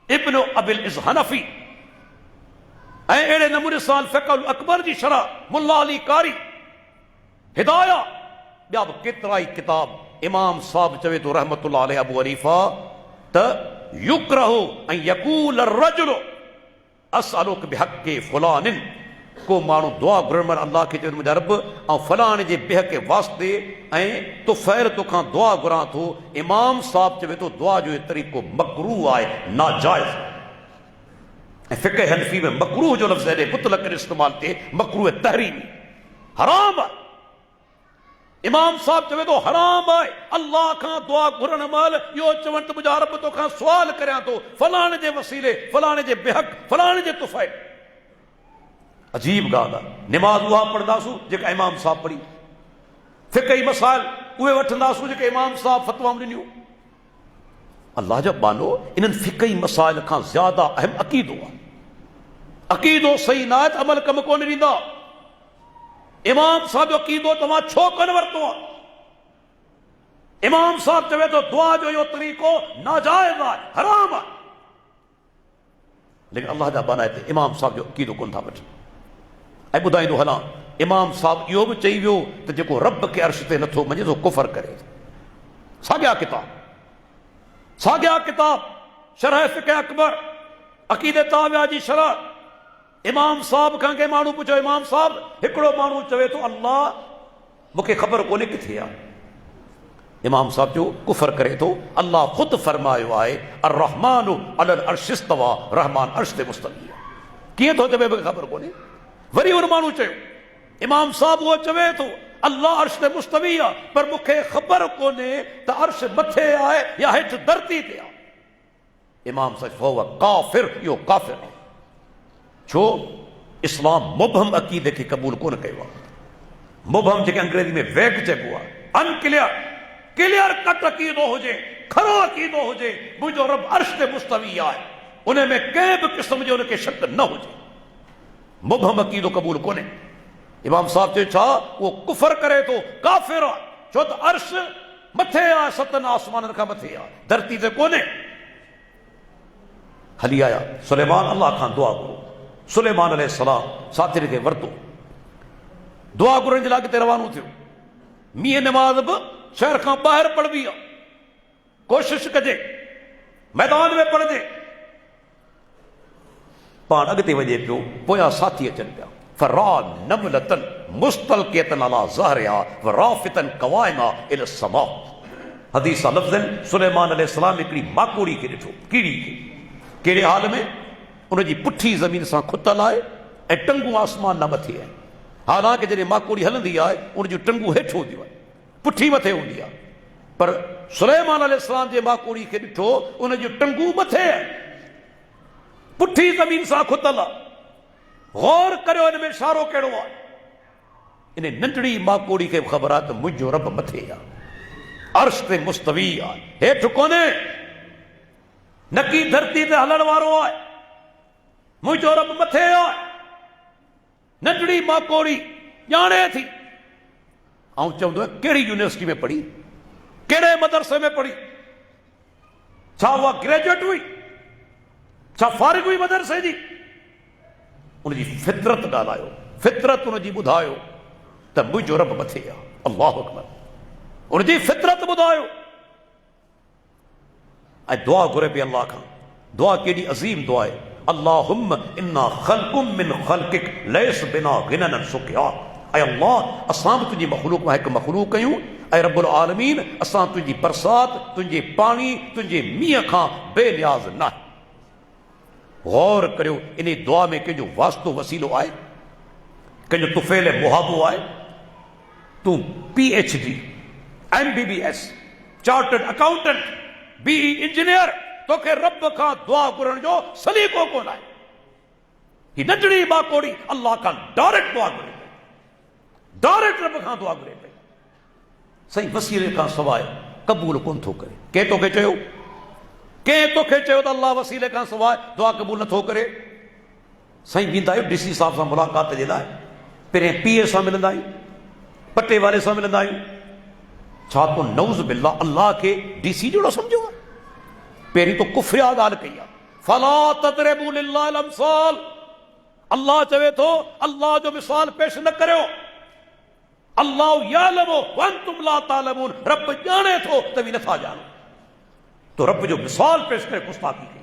इब्न अबिल इज़ हनफी, ऐं अहिड़े नमूने सां फ़िक़्हुल अकबर जी शरह मुल्ला अली कारी, हिदाया, ॿिया बि केतिरा ई किताब। इमाम साहब चवे थो रहमतुल्लाह अलैह अबू हनीफ़ा त युकरहु ऐं यक़ूल अर्रजुलु असअलुक बिहक़्क़ि फ़ुलानिन, को माण्हू दुआ घुरण महिल अल्लाह खे चवे मुंहिंजा रब ऐं फलाणे जे बिहक़ वास्ते ऐं तुफ़ैल तोखां दुआ घुरां थो। इमाम साहब चवे थो दुआ जो इहो तरीक़ो मकरूह आहे, नाजाइज़। ऐं फ़िक़्ह हनफ़ी में मकरूह जो लफ़्ज़ हेॾे मुतलक़ इस्तेमाल थिए, मकरूह तहरीमी, हराम आहे। इमाम साहब चवे थो हराम आहे अल्लाह खां दुआ घुरण महिल इहो चवनि त मुंहिंजा रब तोखां सुवाल करियां थो फलाणे जे वसीले, फलाणे जे बिहक़, फलाणे जे तुफ़ैल। अजीब ॻाल्हि आहे। निमाज़ उहा पढ़ंदासूं जेका इमाम साहब पढ़ी, फ़िक़ही मसाइल उहे वठंदासूं जेके इमाम साहब फ़तवा ॾिनियूं। अल्लाह जा बानो, इन्हनि फ़िक़ही मसाइल खां ज़्यादा अहम अक़ीदो आहे। अक़ीदो सही न आहे त अमल कमु कोन ॾींदा। इमाम साहब जो अक़ीदो तव्हां छो कोन वरितो आहे? इमाम साहब चवे थो दुआ जो इहो तरीक़ो नाजाइज़ आहे, हराम आहे। लेकिन अल्लाह जा बाना हिते इमाम साहब जो अक़ीदो कोन था वठनि। ऐं ॿुधाईंदो हलां, इमाम साहब इहो बि चई वियो त जेको रब खे अर्श ते नथो मञे थो कुफ़र करे। साॻिया किताब शरह फ़िक़्ह अकबर, अक़ीदे ताविया जी शरह। इमाम साहब खां कंहिं माण्हू पुछो, इमाम साहब, हिकिड़ो माण्हू चवे थो अल्लाह मूंखे ख़बर कोन्हे किथे आहे। इमाम साहब जो कुफ़र करे थो। अल्लाह ख़ुदि फरमायो आहे अर्रहमानु अलल अर्श इस्तवा, रहमान अर्श ते मुस्तवी आहे। कीअं थो चवे मूंखे ख़बर कोन्हे? वरी उन माण्हू चयो, इमाम साहब उहो चवे थो अल्लाह अर्श ते मुस्तवी आहे, पर मूंखे ख़बर कोन्हे त अर्श मथे आहे या हेठि धरती ते आहे। इमाम साहब फहुव काफ़िर, इहो काफ़िर आहे। छो? इस्लाम मुबहम अक़ीदे खे क़बूल कोन कयो आहे। मुबहम जेके अंग्रेज़ी में वैग चइबो आहे, अनक्लियर, क्लियर कट अक़ीदो हुजे, खरो अक़ीदो हुजे, मुंहिंजो रब अर्श ते मुस्तवी आहे, उन में कंहिं बि क़िस्म जो उनखे शक न हुजे, मुबहम अक़ीदो क़बूल कोन्हे। इमाम साहब चयो छा? उहो कुफ़र करे थो, काफ़िर आहे। छो त अर्श मथे आहे, सतनि आसमाननि खां मथे आहे, धरती ते कोन्हे। हली आया सुलेमान, अल्लाह खां दुआ घुरो। सुलेमान अलैहिस्सलाम साथिर खे वरितो, दुआ घुरण जे लाइ अॻिते रवानो थियो। मींहं निमाज़ बि शहर खां ॿाहिरि पढ़बी आहे, कोशिशि कजे मैदान में पढ़जे। पाण अॻिते वञे पियो, पोयां साथी अचनि पिया। फरा नमलतन मुस्तलक़ियतन अला ज़हरिहा व राफ़ितन क़वाइमा इला समा। हदीस लफ़्ज़ आहिनि, सुलेमान अलैहिस्सलाम हिकिड़ी माकोड़ी खे ॾिठो, कीड़ी खे। कहिड़े हाल में? उनजी पुठी ज़मीन सां खुतल आहे ऐं टंगू आसमान न मथे आहे। हालांकि जॾहिं माकोड़ी हलंदी आहे उनजूं टंगू हेठि हूंदियूं आहिनि, पुठी मथे हूंदी आहे, पर सुलेमान अलैहिस्सलाम जे माकोड़ी खे ॾिठो, उनजूं टंगू मथे आहे, पुठी ज़मीन सां खुतल आहे। गौर करियो हिन में इशारो कहिड़ो आहे। इन नंढड़ी माकोड़ी खे ख़बर आहे त मुंहिंजो रब मथे आहे, अर्श ते मुस्तवी आहे, हेठि कोन्हे, नकी धरती ते हलण वारो आहे, मुंहिंजो रब मथे आहे। नंढड़ी माकोड़ी ॼाणे थी। ऐं चवंदो कहिड़ी यूनिवर्सिटी में पढ़ी, कहिड़े मदरसे में पढ़ी? छा उहा ग्रेजुएट हुई, छा फारिग हुई मदरसे जी? उनजी फितरत ॻाल्हायो, फितरत उनजी ॿुधायो त मुंहिंजो रब मथे आहे। अल्लाह अकबर, उनजी फितरत ॿुधायो ऐं दुआ घुरे पई अल्लाह खां। दुआ केॾी अज़ीम दुआ आहे, अल्लाहुम्म इन्ना ख़ल्क़ुम मिन ख़ल्क़िक लैस बिना गिनन सुकिया। ऐं अल्लाह, असां बि तुंहिंजी मख़लूक मां हिकु मख़लूक कयूं, ऐं रब्बुल आलमीन असां तुंहिंजी बरसात, तुंहिंजे पाणी, तुंहिंजे मींहं खां बेनियाज़ न आहे। गौर करियो, इन दुआ में कंहिंजो वास्तो वसीलो आहे, कंहिंजो तुफ़ेल मुहाबो आहे? तूं PhD, MBBS, chartered accountant, BE engineer, तोखे रब खां दुआ घुरण जो सलीक़ो कोन आहे। ही नंढड़ी बाकोड़ी अल्लाह खां डायरेक्ट दुआ घुरे पई, डायरेक्ट रब खां दुआ घुरे पई। सही वसीले खां सवाइ क़बूल कोन थो करे। कंहिं तोखे चयो, कंहिं तोखे चयो त अल्लाह वसीले खां सवाइ दुआ क़बूल नथो करे? साईं वेंदा आहियो DC साहब सां मुलाक़ात जे लाइ, पहिरें PA सां मिलंदा आहियूं, पटे वारे सां मिलंदा आहियूं। छा तो नऊज़ बिल्लाह अल्लाह खे DC जहिड़ो सम्झो आहे? पहिरीं तो कुफ्रिया ॻाल्हि कई आहे, फला तदरिबू लिल्लाहिल अमसाल। अल्लाह चवे थो अल्लाह जो मिसाल पेश न करियो। अल्लाह यालमु व अंतुम ला तालमून, रब ॼाणे थो तव्हीं नथा ॼाणो, तो रब जो मिसाल पेश करे गुस्ताखी कई।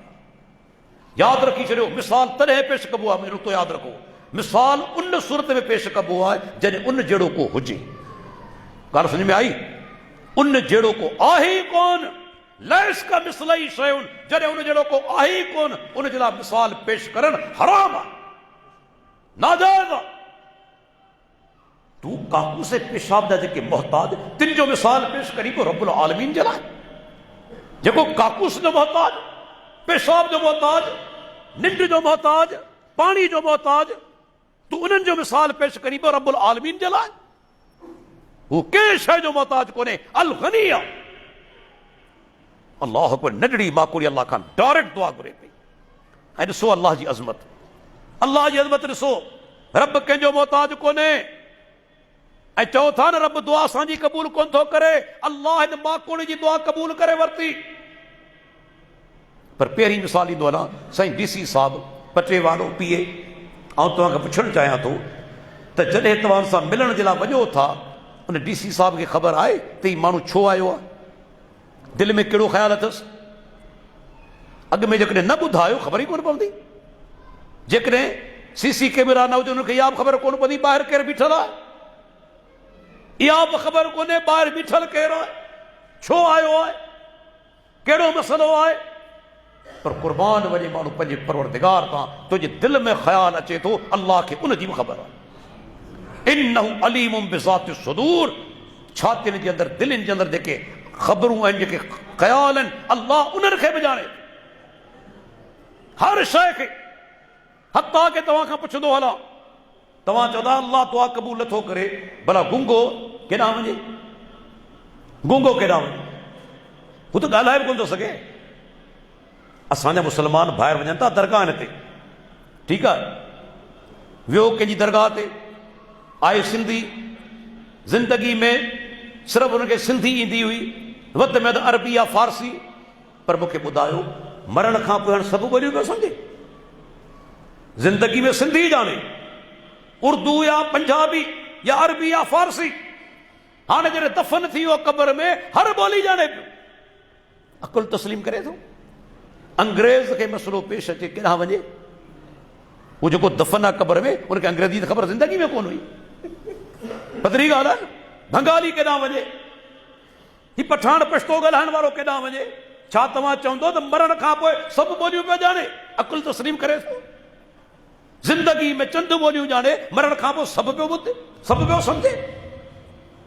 यादि रखी छॾियो, मिसाल तॾहिं पेश कबो आहे, मुंहिंजो तो यादि रखो, मिसाल उन सूरत में पेश कबो आहे जॾहिं उन जहिड़ो को हुजे। ॻाल्हि सम्झ में आई? उन जहिड़ो को आहे ई कोन, लैस का मिसलई शयुन, जॾहिं उन जहिड़ो को आहे ई कोन, उन जे लाइ मिसाल पेश करणु हराम आहे, नाजाइज़ आहे। तू काकूस पेशाब जा जेके मोहताज, तिन जो मिसाल पेश करी को रब्बुल आलमीन जे लाइ? जेको काकूस जो मोहताज, पेशाब जो मोहताज, निंड जो मोहताज, पानी जो मोहताज, तू उन्हनि जो मिसाल पेश करी पियो रब्बुल आलमीन जे लाइ? हू कंहिं शइ जो मोहताज कोन्हे, अल गनी आहे। अल्लाह अकबर, नंढड़ी माकोड़ी अल्लाह खां डायरेक्ट दुआ घुरे पई। ऐं ॾिसो अल्लाह जी अज़मत, अल्लाह जी अज़मत ॾिसो, रब कंहिंजो मोहताज कोन्हे। ऐं चओ था न रब दुआ असांजी क़बूल कोन थो करे, अल्लाह हिन माकोड़ी जी दुआ क़बूल करे वरिती। पर पहिरीं मिसाल ईंदो आहे न साईं DC साहब, पटे वारो PA। ऐं तव्हांखे पुछणु चाहियां थो त जॾहिं तव्हां सां मिलण जे लाइ वञो था, उन DC साहब खे ख़बर आहे त ही माण्हू छो आयो आहे? दिलि में कहिड़ो ख़्यालु अथसि? अॻु में जेकॾहिं न ॿुधायो ख़बर ई कोन पवंदी। जेकॾहिं CC कैमरा न हुजे, उनखे इहा बि ख़बर कोन पवंदी ॿाहिरि केरु बीठल आहे, इहा बि ख़बर कोन्हे ॿाहिरि बीठल केरु आहे, छो आयो आहे, कहिड़ो मसइलो आहे। पर कुर्बान वञे माण्हू पंहिंजे परवरदिगार तां, तुंहिंजे दिलि में ख़्यालु अचे थो, अल्लाह खे उन जी बि ख़बर आहे। इन्नहु अलीमुम बिज़ाति सुदूर, छातियुनि जे अंदरि, दिलनि जे अंदरि जेके ख़बरूं आहिनि, जेके ख़्याल आहिनि, अल्लाह उन्हनि खे बि ॼाणे, हर शइ खे। हता के तव्हां खां पुछंदो हलां, तव्हां चवंदा अल्लाह दुआ क़बूल नथो करे, भला गुंगो केॾांहुं वञे? गुंगो केॾांहुं वञे? हू त ॻाल्हाए बि कोन थो सघे। असांजा मुस्लमान ॿाहिरि वञनि था दरगाहनि ते, ठीकु आहे, वियो कंहिंजी दरगाह ते, आहे सिंधी, ज़िंदगी में सिर्फ़ु हुनखे सिंधी ईंदी हुई, वधि में वधि अरबी या फारसी। पर मूंखे ॿुधायो, मरण खां पोइ हाणे सभु ॿोलियूं पियो सम्झे? ज़िंदगी में सिंधी ॼाणे, उर्दू या पंजाबी या अरबी या फारसी, हाणे जॾहिं दफ़न थी वियो क़ब्र में, हर ॿोली ॼाणे पियो, अकुल तस्लीम करे थो। अंग्रेज़ खे मसइलो पेश अचे, केॾांहुं वञे? वो जेको दफ़न आहे क़ब्र में, उनखे अंग्रेज़ी त ख़बर ज़िंदगी में कोन हुई। पधरी ॻाल्हि आहे, बंगाली केॾांहुं वञे? ही पठान पछतो ॻाल्हाइण वारो केॾांहुं वञे? छा तव्हां चवंदो त मरण खां पोइ सभु ॿोलियूं पियो ॼाणे? अकुल तस्लीम करे थो। ज़िंदगी में चंद ॿोलियूं ॼाणे, मरण खां पोइ सभु पियो ॿुधे, सभु पियो सम्झे।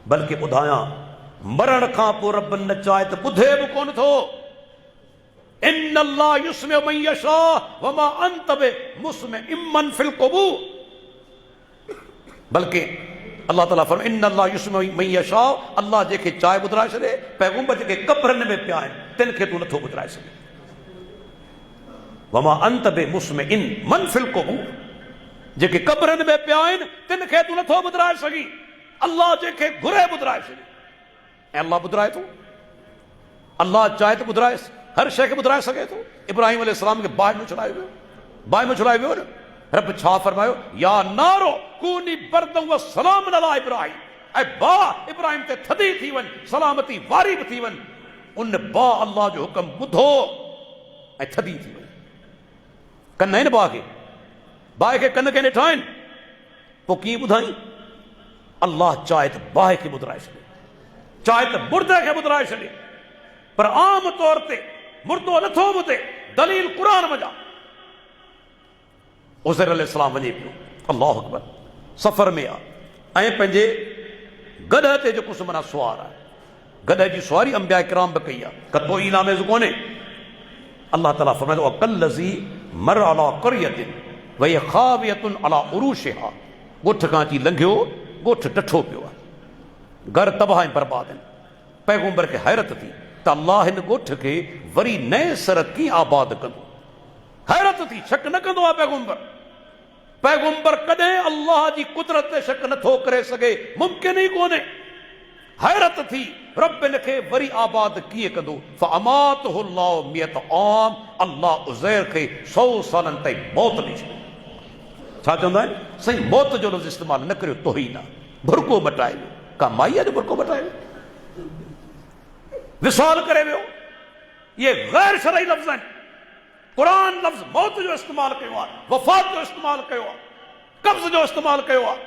बल्कि ॿुधायां, मरण खां पोइ रब न चाहे त ॿुधे बि कोन थो। इन्नल्लाह युस्मिउ मन यशा व मा अंत बिमुस्मिउ मन फिल क़ुबूर। बल्कि अल्लाह ताला फरमाए, इन्नल्लाह युस्मिउ मन यशा, अल्लाह जेके चाहे ॿुधाए छॾे। पैगंबर जेके कब्रनि में पिया आहिनि, तिन खे तूं नथो ॿुधाए सघे। व मा अंत बिमुस्मिउ मन फिल क़ुबूर, जेके कब्रनि में पिया आहिनि, तिन खे तूं नथो ॿुधाए सघी। अल्लाह जेके घुरे ॿुधाए छॾे, ऐं अल्लाह ॿुधाए थो। अल्लाह चाहे त ॿुधाएसि, हर शइ खे ॿुधाए सघे थो। इब्राहिम अलैहिस्सलाम खे बाहि में छुड़ायो वियो, बाहि में छुड़ायो वियो न। रब छा फरमायो, या नारो कूनी बरदम व सलाम अला इब्राहिम, ऐं बाहि इब्राहिम ते थधी थी वञ, सलामती वारी बि थी वञ। उन बाहि अल्लाह जो हुकम ॿुधो ऐं थधी थी वञ। कन आहिनि बाहि खे, बाहि खे कन खे ॾिठा आहिनि, पोइ कीअं ॿुधाई? अल्लाह चाहे त बाहि खे ॿुधाए छॾे, चाहे त मुर्दे खे ॿुधाए छॾे, पर आम तौर ते मुर्दो नथो ॿुधे। दलील क़ुरान वञा। उज़ैर अलैहिस्सलाम वञे पियो, अल्लाहु अकबर, सफ़र में आहे ऐं पंहिंजे गॾह ते जेको सुमना सुवार आहे, गॾह जी सुवारी अंबिया किराम बि कई आहे, कतो ई नामेज़ कोन्हे। अल्लाह ताला फरमायो, अकल्लज़ी मर अला क़रयतिन व हिय ख़ावियतुन अला उरूशिहा। ॻोठ खां अची लंघियो, ॻोठ डठो पियो आहे, घर तबाह ऐं बर्बाद आहिनि। पैगंबर खे हैरत थी त अल्लाह हिन ॻोठ खे वरी नए सर कीअं आबाद कंदो। हैरत थी, शक न कंदो आहे पैगंबर। पैगंबर कॾहिं अल्लाह जी कुदरत ते शक नथो करे सघे, मुमकिन ई कोन्हे। हैरत थी, रब हिन खे वरी आबाद कीअं कंदो। फअमातहु अल्लाहु मियत आम, अल्लाह उज़ैर खे 100 सालनि ताईं मौत ॾेई छॾी। छा चवंदा आहिनि, साईं मौत जो लफ़्ज़ इस्तेमालु न करियो, तोहीन आहे, भुरको मटाए वियो, का माईअ जो भुरको मटाए वियो, विसाल करे वियो। ये गैर शरई लफ़्ज़ आहिनि। क़ुरान लफ़्ज़ मौत जो इस्तेमालु कयो आहे, वफ़ात जो इस्तेमालु कयो आहे, कब्ज़ जो इस्तेमालु कयो आहे।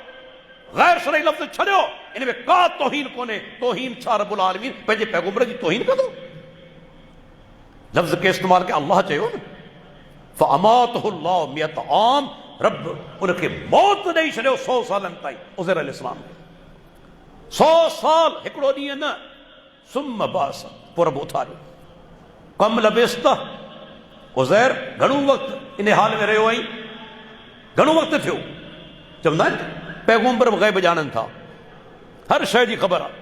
गैर शरई लफ़्ज़ छॾियो, इन में का तौहीन कोन्हे। तौहीन छा रब्बुल आलमीन पंहिंजे पैगंबर जी तौहीन कंदो? लफ़्ज़ खे इस्तेमालु कयो, अल्लाह चयो न, फअमातहु अल्लाहु मियत आम, रब उनखे मौत ॾेई छॾियो 100 सालनि ताईं। उज़ैर अलैहिस्सलाम 100 साल, हिकिड़ो ॾींहुं न। सुम्म बास, पोइ रब उथारियो। कम लबिस्त, उज़ैर घणो वक़्तु इन हाल में रहियो आई, घणो वक़्तु थियो? चवंदा आहिनि पैगंबर बि ग़ैब ॼाणनि था, हर शइ जी ख़बर आहे।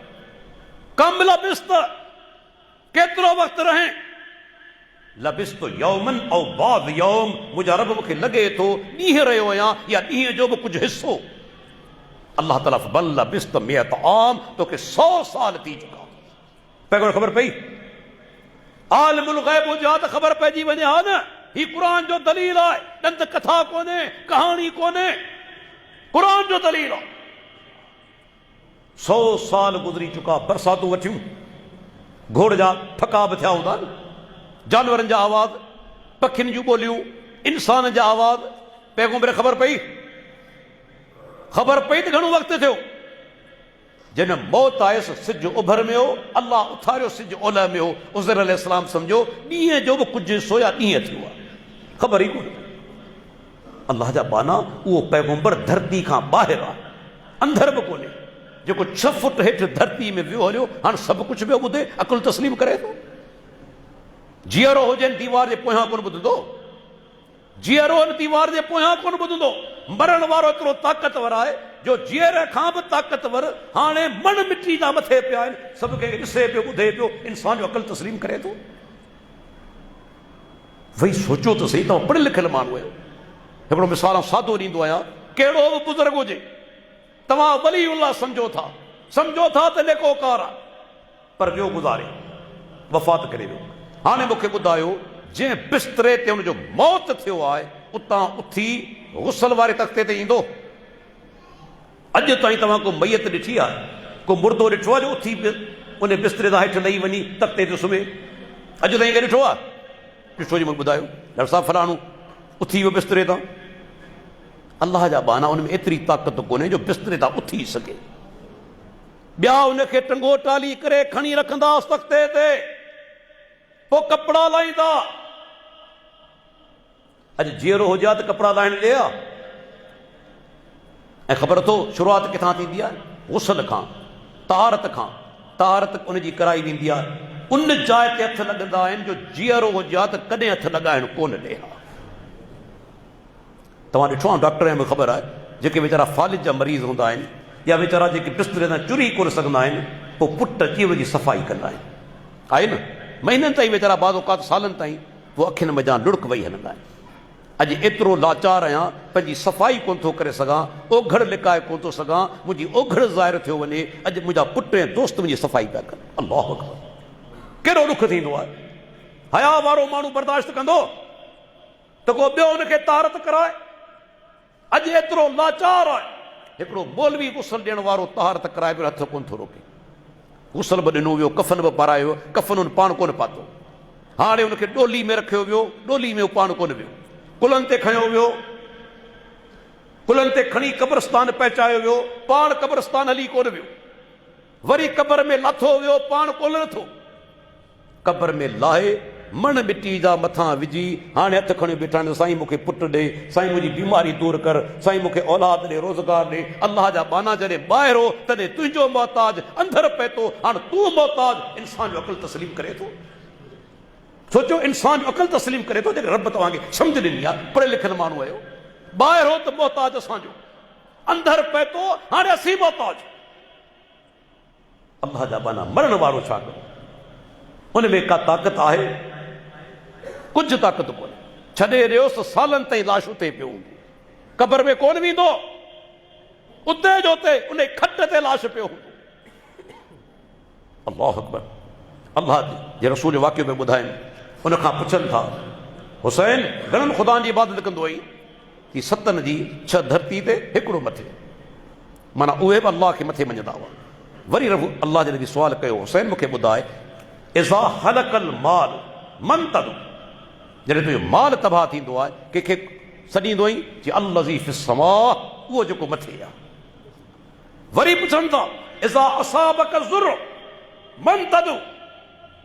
कम लबिस्त, केतिरो वक़्तु रहे? लबिस्त यौमन औ बाद यौम, मुंहिंजा रब मूंखे लॻे थो ॾींहुं रहियो आहियां या ॾींहं जो बि कुझु हिसो। अल्लाह ताला बल लबिस्त मियत आम, तोखे 100 साल थी चुका। पैगंबर ख़बर पई? आलिमुल ग़ैब हुजे त ख़बर पइजी वञे हा न। ही क़ुरान जो दलील आहे, ॾंद कथा कोन्हे, कहाणी कोन्हे, क़ुरान जो दलील आहे। 100 साल गुज़री चुका, बरसातूं वठियूं, घोड़ जा ठका बि थिया हूंदा न, जानवरनि जा आवाज़, पखियुनि जूं ॿोलियूं, इंसान जा आवाज़। पैगंबर ख़बर पई? ख़बर पई त घणो वक़्तु थियो? जॾहिं मौत आयसि, सिज उभर में हो, अल्लाह उथारियो, सिज ओलह में हो। उज़ैर अलैहिस्सलाम सम्झो ॾींहं जो बि कुझु हिसो या ॾींहं थियो आहे, ख़बर ई कोन्हे। अल्लाह जा बाना, उहो पैगंबर धरती खां ॿाहिरि आहे, अंदर बि कोन्हे, जेको 6 फुट हेठि धरती में वियो हलियो, हाणे सभु कुझु पियो ॿुधे, अकुल तस्लीम करे थो। जीअरो हुजे दीवार जे पोयां कोन ॿुधंदो, जीअरो दीवार जे पोयां कोन ॿुधंदो। मरण वारो एतिरो ताक़तवर आहे जो जीअर खां बि ताक़तवर हाणे मण मिटी जा मथे पिया आहिनि, सभु कंहिंखे ॾिसे पियो, ॿुधे पियो, इंसान जो अकुल तस्लीम करे थो। वही सोचो त सही, तव्हां पढ़ियल लिखियल माण्हू आहियो। हिकिड़ो मिसाल सादो ॾींदो आहियां, कहिड़ो बि बुज़ुर्ग हुजे, तव्हां वलीउल्लाह सम्झो था त नेकोकार आहे, पर वियो गुज़ारे, वफ़ात करे वियो। हाणे मूंखे ॿुधायो, जंहिं बिस्तरे ते हुनजो मौत थियो आहे, उतां उथी गुसल वारे तख़्ते ते ईंदो? अॼु ताईं तव्हां को मैयत ॾिठी आहे, को मुर्दो ॾिठो आहे जो उथी उन बिस्तरे तां हेठि लही वञी तख़्ते ते सुम्हे? अॼु ताईं ॾिठो आहे? ॾिठो जी मूंखे ॿुधायो, डॉक्टर साहिबु फलाणो उथी वियो बिस्तरे तां। अल्लाह जा बाना, उन में एतिरी ताक़त कोन्हे जो बिस्तरे तां उथी सघे। ॿिया उनखे टंगो टाली करे खणी रखंदासीं तख़्ते ते, पोइ कपिड़ा लाहींदा। अॼु जीअरो हुजे हा त कपिड़ा लाहिण ॾे हा। ऐं ख़बर अथव शुरूआत किथां थींदी आहे? गुसल खां, तहारत खां। तहारत उनजी कराई वेंदी आहे, उन जाइ ते हथ लॻंदा आहिनि जो जीअरो हुजे हा त कॾहिं हथ लॻाइण कोन ॾे हा। तव्हां ॾिठो आहे, डॉक्टर में ख़बर आहे, जेके वीचारा फालिज जा मरीज़ हूंदा आहिनि या वीचारा जेके बिस्तरे तां चुरी कोन सघंदा आहिनि, पोइ पुट जीव जी सफ़ाई कंदा आहिनि। आहे न, महीननि ताईं वीचारा बाद औकात सालनि ताईं पोइ अखियुनि में जां लुड़क वेही हलंदा आहिनि। अॼु एतिरो लाचार आहियां, पंहिंजी सफ़ाई कोन थो करे सघां, ओघड़ लिकाए कोन थो सघां, मुंहिंजी ओघड़ ज़ाहिर थियो वञे, अॼु मुंहिंजा पुट ऐं दोस्त मुंहिंजी सफ़ाई पिया कनि। अल्लाहु अकबर, कहिड़ो ॾुख थींदो आहे। हया वारो माण्हू बर्दाश्त कंदो त को ॿियो हुनखे तारत कराए? अॼु एतिरो लाचार आहे, हिकिड़ो मौलवी गुसल ॾियण वारो तारत कराए बि हथ कोन थो रोके। गुसल बि ॾिनो वियो, कफन बि पारायो, कफन हुन पाण कोन पातो। हाणे हुनखे डोली में रखियो वियो, डोली में पाण कोन वियो, कुलनि ते खयो वियो, कुलनि ते खणी कब्रस्तान पहुचायो वियो, पाण कब्रस्तान हली कोन वियो। वरी कब्र में लाथो वियो, पाण कोन लथो। कब्र में लाहे मण मिटी जा मथां विझी हाणे हथ खणी बीठा आहिनि, साईं मूंखे पुटु ॾे, साईं मुंहिंजी बीमारी दूर कर, साईं मूंखे औलाद ॾे, रोज़गार ॾे। अल्लाह जा बाना जॾहिं ॿाहिरि हो तॾहिं तुंहिंजो मोहताज अंदरि पए थो, हाणे तूं मोहताज। इंसान जो अक़ल तस्लीम करे थो? सोचो, इंसान जो अक़ल तस्लीम करे थो? जेके रब तव्हांखे सम्झ ॾिनी आहे, पढ़ियल लिखियल माण्हू आहियो। ॿाहिरि हो त मोहताज असांजो, अंदरि पए थो हाणे असीं मोहताज। अल्लाह जा बाना मरण वारो छा कयो? उन में का ताक़त आहे? कुछ ताक़त कोन्हे। छॾे ॾियोसि सालनि ताईं लाश उते पियो हूंदो, क़ब्र में कोन वेंदो, उते जो उते उन खट ते लाश पियो हूंदो। अल्लाह अकबर। अल्लाह जे रसूल वाक़ियो में ॿुधाइनि, उन खां पुछनि था, हुसैन घणनि ख़ुदानि जी इबादत कंदो हुई? कि 7 जी 6 धरती ते, हिकिड़ो मथे। माना उहे बि अल्लाह खे मथे मञंदा हुआ। वरी अल्लाह जे नबी सुवाल कयो, हुसैन मूंखे ॿुधाए, इज़ा हलकल माल मन तदु, जॾहिं तुंहिंजो माल तबाह थींदो आहे कंहिंखे सॾींदो ई? कि अल्लज़ी फिस समा, उहो जेको मथे आहे। वरी पुछनि था, इज़ा असाबक ज़ुर्र मन तदु,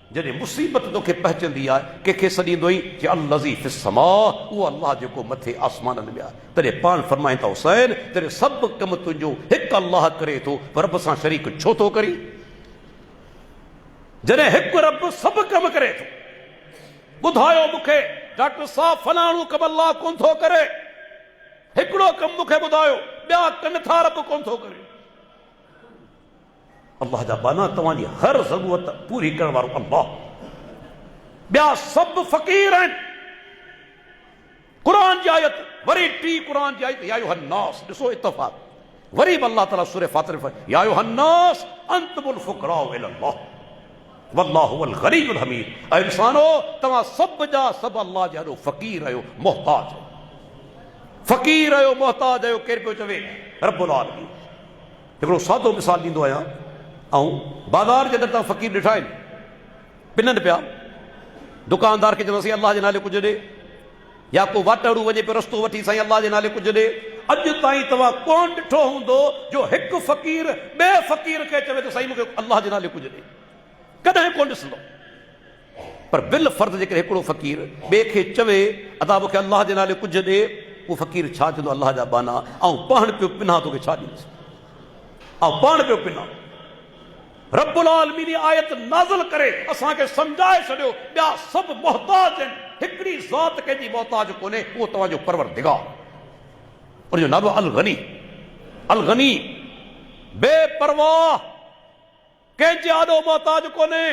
जॾहिं मुसीबत तोखे पहुचंदी आहे कंहिंखे सॾींदो ई? कि अल्लज़ी फिस समा, उहो अल्लाह जेको मथे आसमाननि में आहे। तॾहिं पाण फरमाइनि था, हुसैन तॾहिं सभु कमु तुंहिंजो हिकु अल्लाह करे थो, पर रब सां शरीक छो थो करी? जॾहिं हिकु रब सभु कमु करे थो। ॿुधायो मूंखे, डॉक्टर साहब फलाणो कमु अल्लाह कोन थो करे, हिकिड़ो कमु मूंखे ॿुधायो, ॿिया कनि था रब कोन थो करे। अल्लाह जा बाना तव्हांजी हर ज़रूरत पूरी करण वारो अल्लाह, ॿिया सभु फ़क़ीर आहिनि। क़ुरान जी आयत, वरी टी क़ुरान जी आयत, या अय्युहन नास, ॾिसो इत्तफ़ाक़। वरी बि अल्लाह ताला सूरह फातिर में, या अय्युहन नास अंतुमुल फुक़राउ इलल्लाह वल्लाहु हुवल गनियुल हमीद। ऐं इंसानो, तव्हां सभु जा सभु अल्लाह जा फ़क़ीर आहियो, मोहताज आहियो। फ़क़ीर आहियो, मोहताज आहियो। केरु पियो चवे? रब्बुल आलमीन। हिकिड़ो सादो मिसाल ॾींदो आहियां। ऐं बाज़ार जे अंदरि तव्हां फ़क़ीर ॾिठा आहिनि, पिननि पिया। दुकानदार खे चवंदासीं अल्लाह जे नाले कुझु ॾे, या को वाटड़ू वञे पियो रस्तो वठी, साईं अल्लाह जे नाले कुझु ॾे। अॼु ताईं तव्हां कोन ॾिठो हूंदो जो हिकु फ़क़ीर ॿिए फ़क़ीर खे चवे त साईं मूंखे अल्लाह जे नाले कुझु ॾे। कॾहिं कोन ॾिसंदो। पर बिल फर्ज़ जेकॾहिं हिकिड़ो फ़क़ीर ॿिए खे चवे अदा मूंखे अल्लाह जे नाले कुझु ॾे, उहो फ़क़ीर छा चवंदो? अल्लाह जा बाना, ऐं पाण पियो पिना, तोखे छा ॾींदुसि? ऐं पाण पियो पिना। रब्बुल आलमीन आयत नाज़िल करे असांखे सम्झाए छॾियो, ॿिया सभु मोहताज आहिनि, हिकिड़ी ज़ात कंहिंजी मोहताज कोन्हे, उहो तव्हांजो परवरदिगार। उनजो नालो अल गनी। अल गनी, बेपरवाह, कंहिंजे आॾो मोहताज कोन्हे,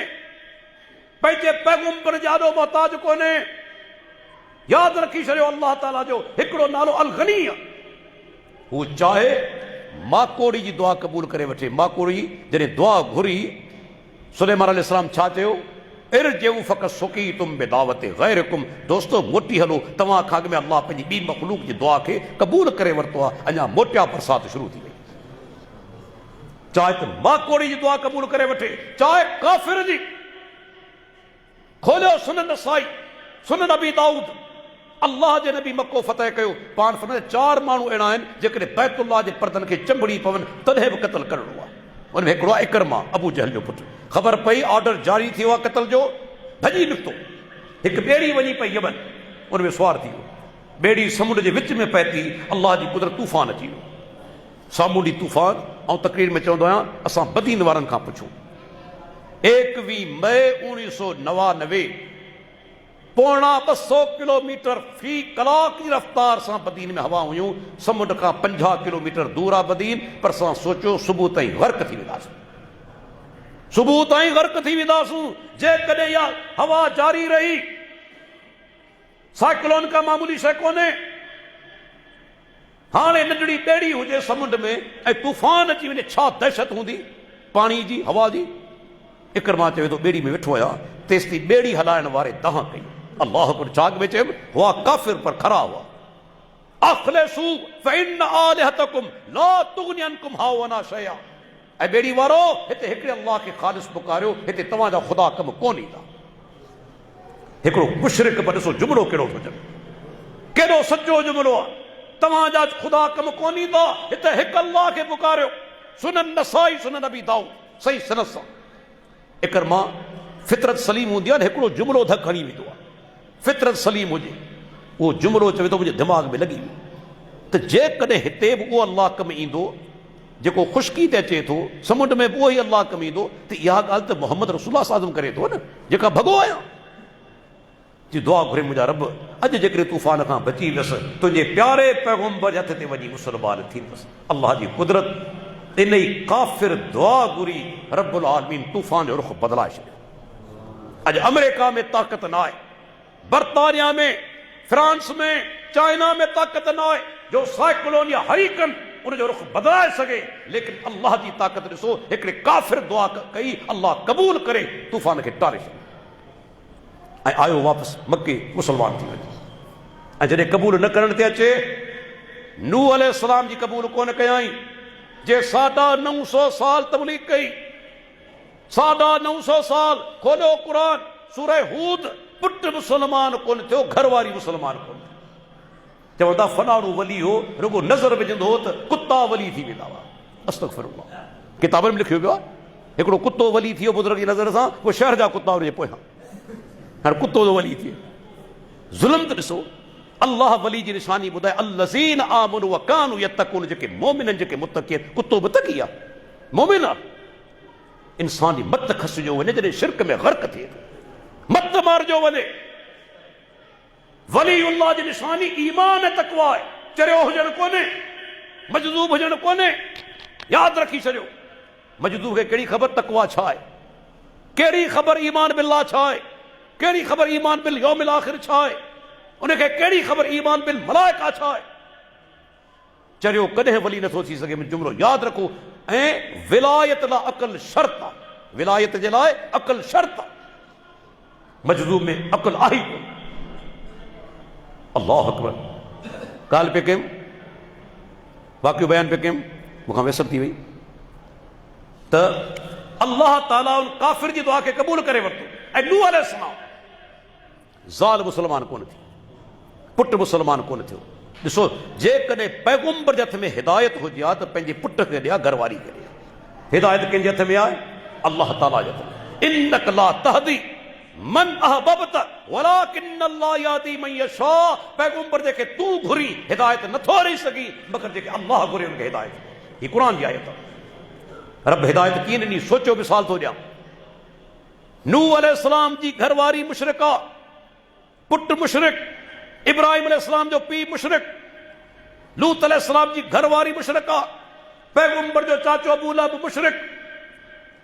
पंहिंजे पैगंबर जे आॾो मोहताज कोन्हे। यादि रखी छॾियो, अल्लाह ताला जो हिकिड़ो नालो अल गनी आहे। हू चाहे माकोड़ी जी दुआ क़बूल करे वठे। माकोड़ी जॾहिं दुआ घुरी, सुलेमान अलैहिस्सलाम छा चयो? इरजिउ फ़क़त सुक़ीतुम बिदावति ग़ैरिकुम, दोस्तो मोटी हलो, तव्हां खां अॻु में अल्लाह पंहिंजी ॿी मख़लूक जी दुआ खे क़बूल करे वरितो आहे, अञा मोटिया बरसाति शुरू थी वई। चाहे त माकोड़ी जी दुआ क़बूल करे वठे, चाहे काफ़िर जी। खोलियो सुनन नसाई, सुनन अबी दाऊद, अल्लाह जे नबी मको फतह कयो। पाण फरमाए 4 माण्हू अहिड़ा आहिनि जेकॾहिं बैतुल्लाह जे पर्दनि खे चंबड़ी पवनि तॾहिं बि क़त्ल करणो आहे। उनमें हिकिड़ो आहे इकरमा, अबू जहल जो पुटु। ख़बर पई ऑर्डर जारी थियो आहे क़त्ल जो, भॼी निकितो। हिकु ॿेड़ी वञी पई यमन, उनमें सुवार थी वियो। ॿेड़ी समुंड जे विच में पए थी, अल्लाह जी कुदरत तूफ़ान अची वियो, सामूंडी तूफ़ान। ऐं तक़रीर में चवंदो आहियां, असां बदीन वारनि खां पुछूं, 21 मई 1999 पौणा 200 किलोमीटर फी कलाक जी रफ़्तार सां बदीन में हवा हुयूं। समुंड खां 50 किलोमीटर दूर आहे बदीन, पर असां सोचियो सुबुह ताईं गर्क थी वेंदासीं, सुबुह ताईं गर्क थी वेंदासीं। जेकॾहिं इहा हवा जारी रही, साइक्लोन का मामूली शइ कोन्हे। हाणे नंढड़ी ॿेड़ी हुजे समुंड में ऐं तूफ़ान अची वञे, छा दहशत हूंदी पाणी जी, हवा जी। इकरमा चवे तो बेड़ी में वेठो हुआ तेसती बेड़ी हलाइण वारे दहा कई अल्लाह को चाग में चयो हुआ काफिर पर खरा हुआ अखलसू फइन आलिहतकुम ला तुगनी अनकुम हावना शया ऐ बेड़ी वारो हिते हिकड़े अल्लाह के खालिस पुकारियो हिते तव्हांजा खुदा कम कोन ईंदा हिकड़ो मुशरिक पर ॾिसो जुमिलो कहिड़ो थो चवे केॾो सचो जुमिलो आहे तव्हांजा खुदा कम कोन ईंदा हिते हिकु अल्लाह खे पुकारियो सुनन नसाई सुनन अबी दाऊद सही सनद सां इकरमा फितरत सलीम हूंदी आहे हिकिड़ो जुमिलो धक खणी वेंदो आहे फितरत सलीम हुजे उहो जुमिलो चवे थो मुंहिंजे दिमाग़ में लॻी वियो त जेकॾहिं हिते बि उहो अल्लाह कमु ईंदो जेको ख़ुश्की ते अचे थो समुंड में बि उहो ई अल्लाह कमु ईंदो त इहा ॻाल्हि त मोहम्मद रसूलुल्लाह साज़म करे थो न जेका भॻो आहियां जी दुआ घुरे मुंहिंजा रब अॼु जेकॾहिं तूफ़ान खां बची वियसि तुंहिंजे प्यारे पैगम्बर जे हथ ते वञी मुसलमान थींदुसि अल्लाह जी कुदरत इन ई काफ़िर दुआ घुरी रब्बुल आलमीन तूफ़ान जो रुख़ बदिलाए छॾियो अॼु अमेरिका में ताक़त न आहे बर्तानिया में फ्रांस में चाइना में ताक़त न आहे जो साइक्लोन या हरीकन उनजो रुख़ बदिलाए सघे लेकिन अल्लाह जी ताक़त ॾिसो हिकिड़े काफ़िर दुआ कई अल्लाह क़बूल करे तूफ़ान खे टारे छॾियो ऐं आयो वापसि मके मुसलमान थी वञे ऐं जॾहिं क़बूल न करण ते अचे नूह अलैहिस्सलाम जी क़बूल कोन कयाई जे 950 साल तबलीग कई 950 साल खोलियो क़ुरान सूरह हूद पुट मुसलमान कोन थियो घरवारी मुसलमान कोन थियो चवंदा फलाणो वली हो रुगो नज़र विझंदो हो त कुत्ता वली थी वेंदा हुआ अस्तगफिरुल्लाह किताबनि में लिखियो वियो आहे हिकिड़ो कुत्तो वली थियो बुज़ुर्ग जी नज़र सां उहे शहर जा कुत्ता हुनजे पोयां हाणे कुत्तो तो वली थिए ज़ुल्म त ॾिसो अल्लाह वली जी निशानी ॿुधाए अल्लज़ीन आमनु व कानू यत्तकून जेके मोमिननि जेके मुत्तक़ी कुत्तो मुत्तक़ी आहे मोमिन आहे इंसान जी मत खसिजो वञे जॾहिं शिरक में गर्क थिए मत मारिजो वञे वलीउल्लाह जी निशानी ईमान ऐं तक़वा आहे चरियो हुजणु कोन्हे मजदूब हुजणु कोन्हे यादि रखी छॾियो मजदूब खे कहिड़ी ख़बर तक़वा छा आहे कहिड़ी ख़बर ईमान बिल्लाह छा आहे कहिड़ी ख़बर ईमान बिल यौमिल आख़िर छा आहे उनखे कहिड़ी ख़बर ईमान बिल मलाइका छा आहे चरियो कॾहिं वली नथो थी सघे जुमिलो यादि रखो ऐं विलायत लाइ अक़ल शर्त आहे विलायत जे लाइ अक़ल शर्त आहे मजदूब में अक़ल आहे ई कोन अल्लाहु अकबर ॻाल्हि पे कयूं वाक़ियो बयान पे कयूं मूंखां वेसर थी वई त अल्लाह ताला उन काफ़िर जी दुआ खे क़बूल करे वरितो ऐं नूह अलैहिस्सलाम ज़ाल मुसलमान कोन थियो पुट मुसलमान कोन थियो ॾिसो जेकॾहिं पैगम्बर जे हथ में हिदायत हुजे हा त पंहिंजे पुट खे ॾिया घरवारी खे ॾिया हिदायत कंहिंजे हथ में आहे अल्लाह ताला जे हथ में इन्नक ला तहदी मन अहबबत वलाकिन अल्लाह यादी मन यशा पैगम्बर जेके तूं घुरी हिदायत नथो ॾेई सघी मगर जेके अल्लाह घुरे उनखे हिदायत ही क़ुरान जी आयत आहे रब हिदायत कीअं ॾिनी सोचो मिसाल थो ॾियां नूह अलैहिस्सलाम जी घरवारी मुशरिका पुट मुशरिक इब्राहिम अलैहिस्सलाम जो पीउ मुशरिक लूत अलैहिस्सलाम जी घरवारी मुशरिका पैगम्बर जो चाचो अबू लहब मुशरिक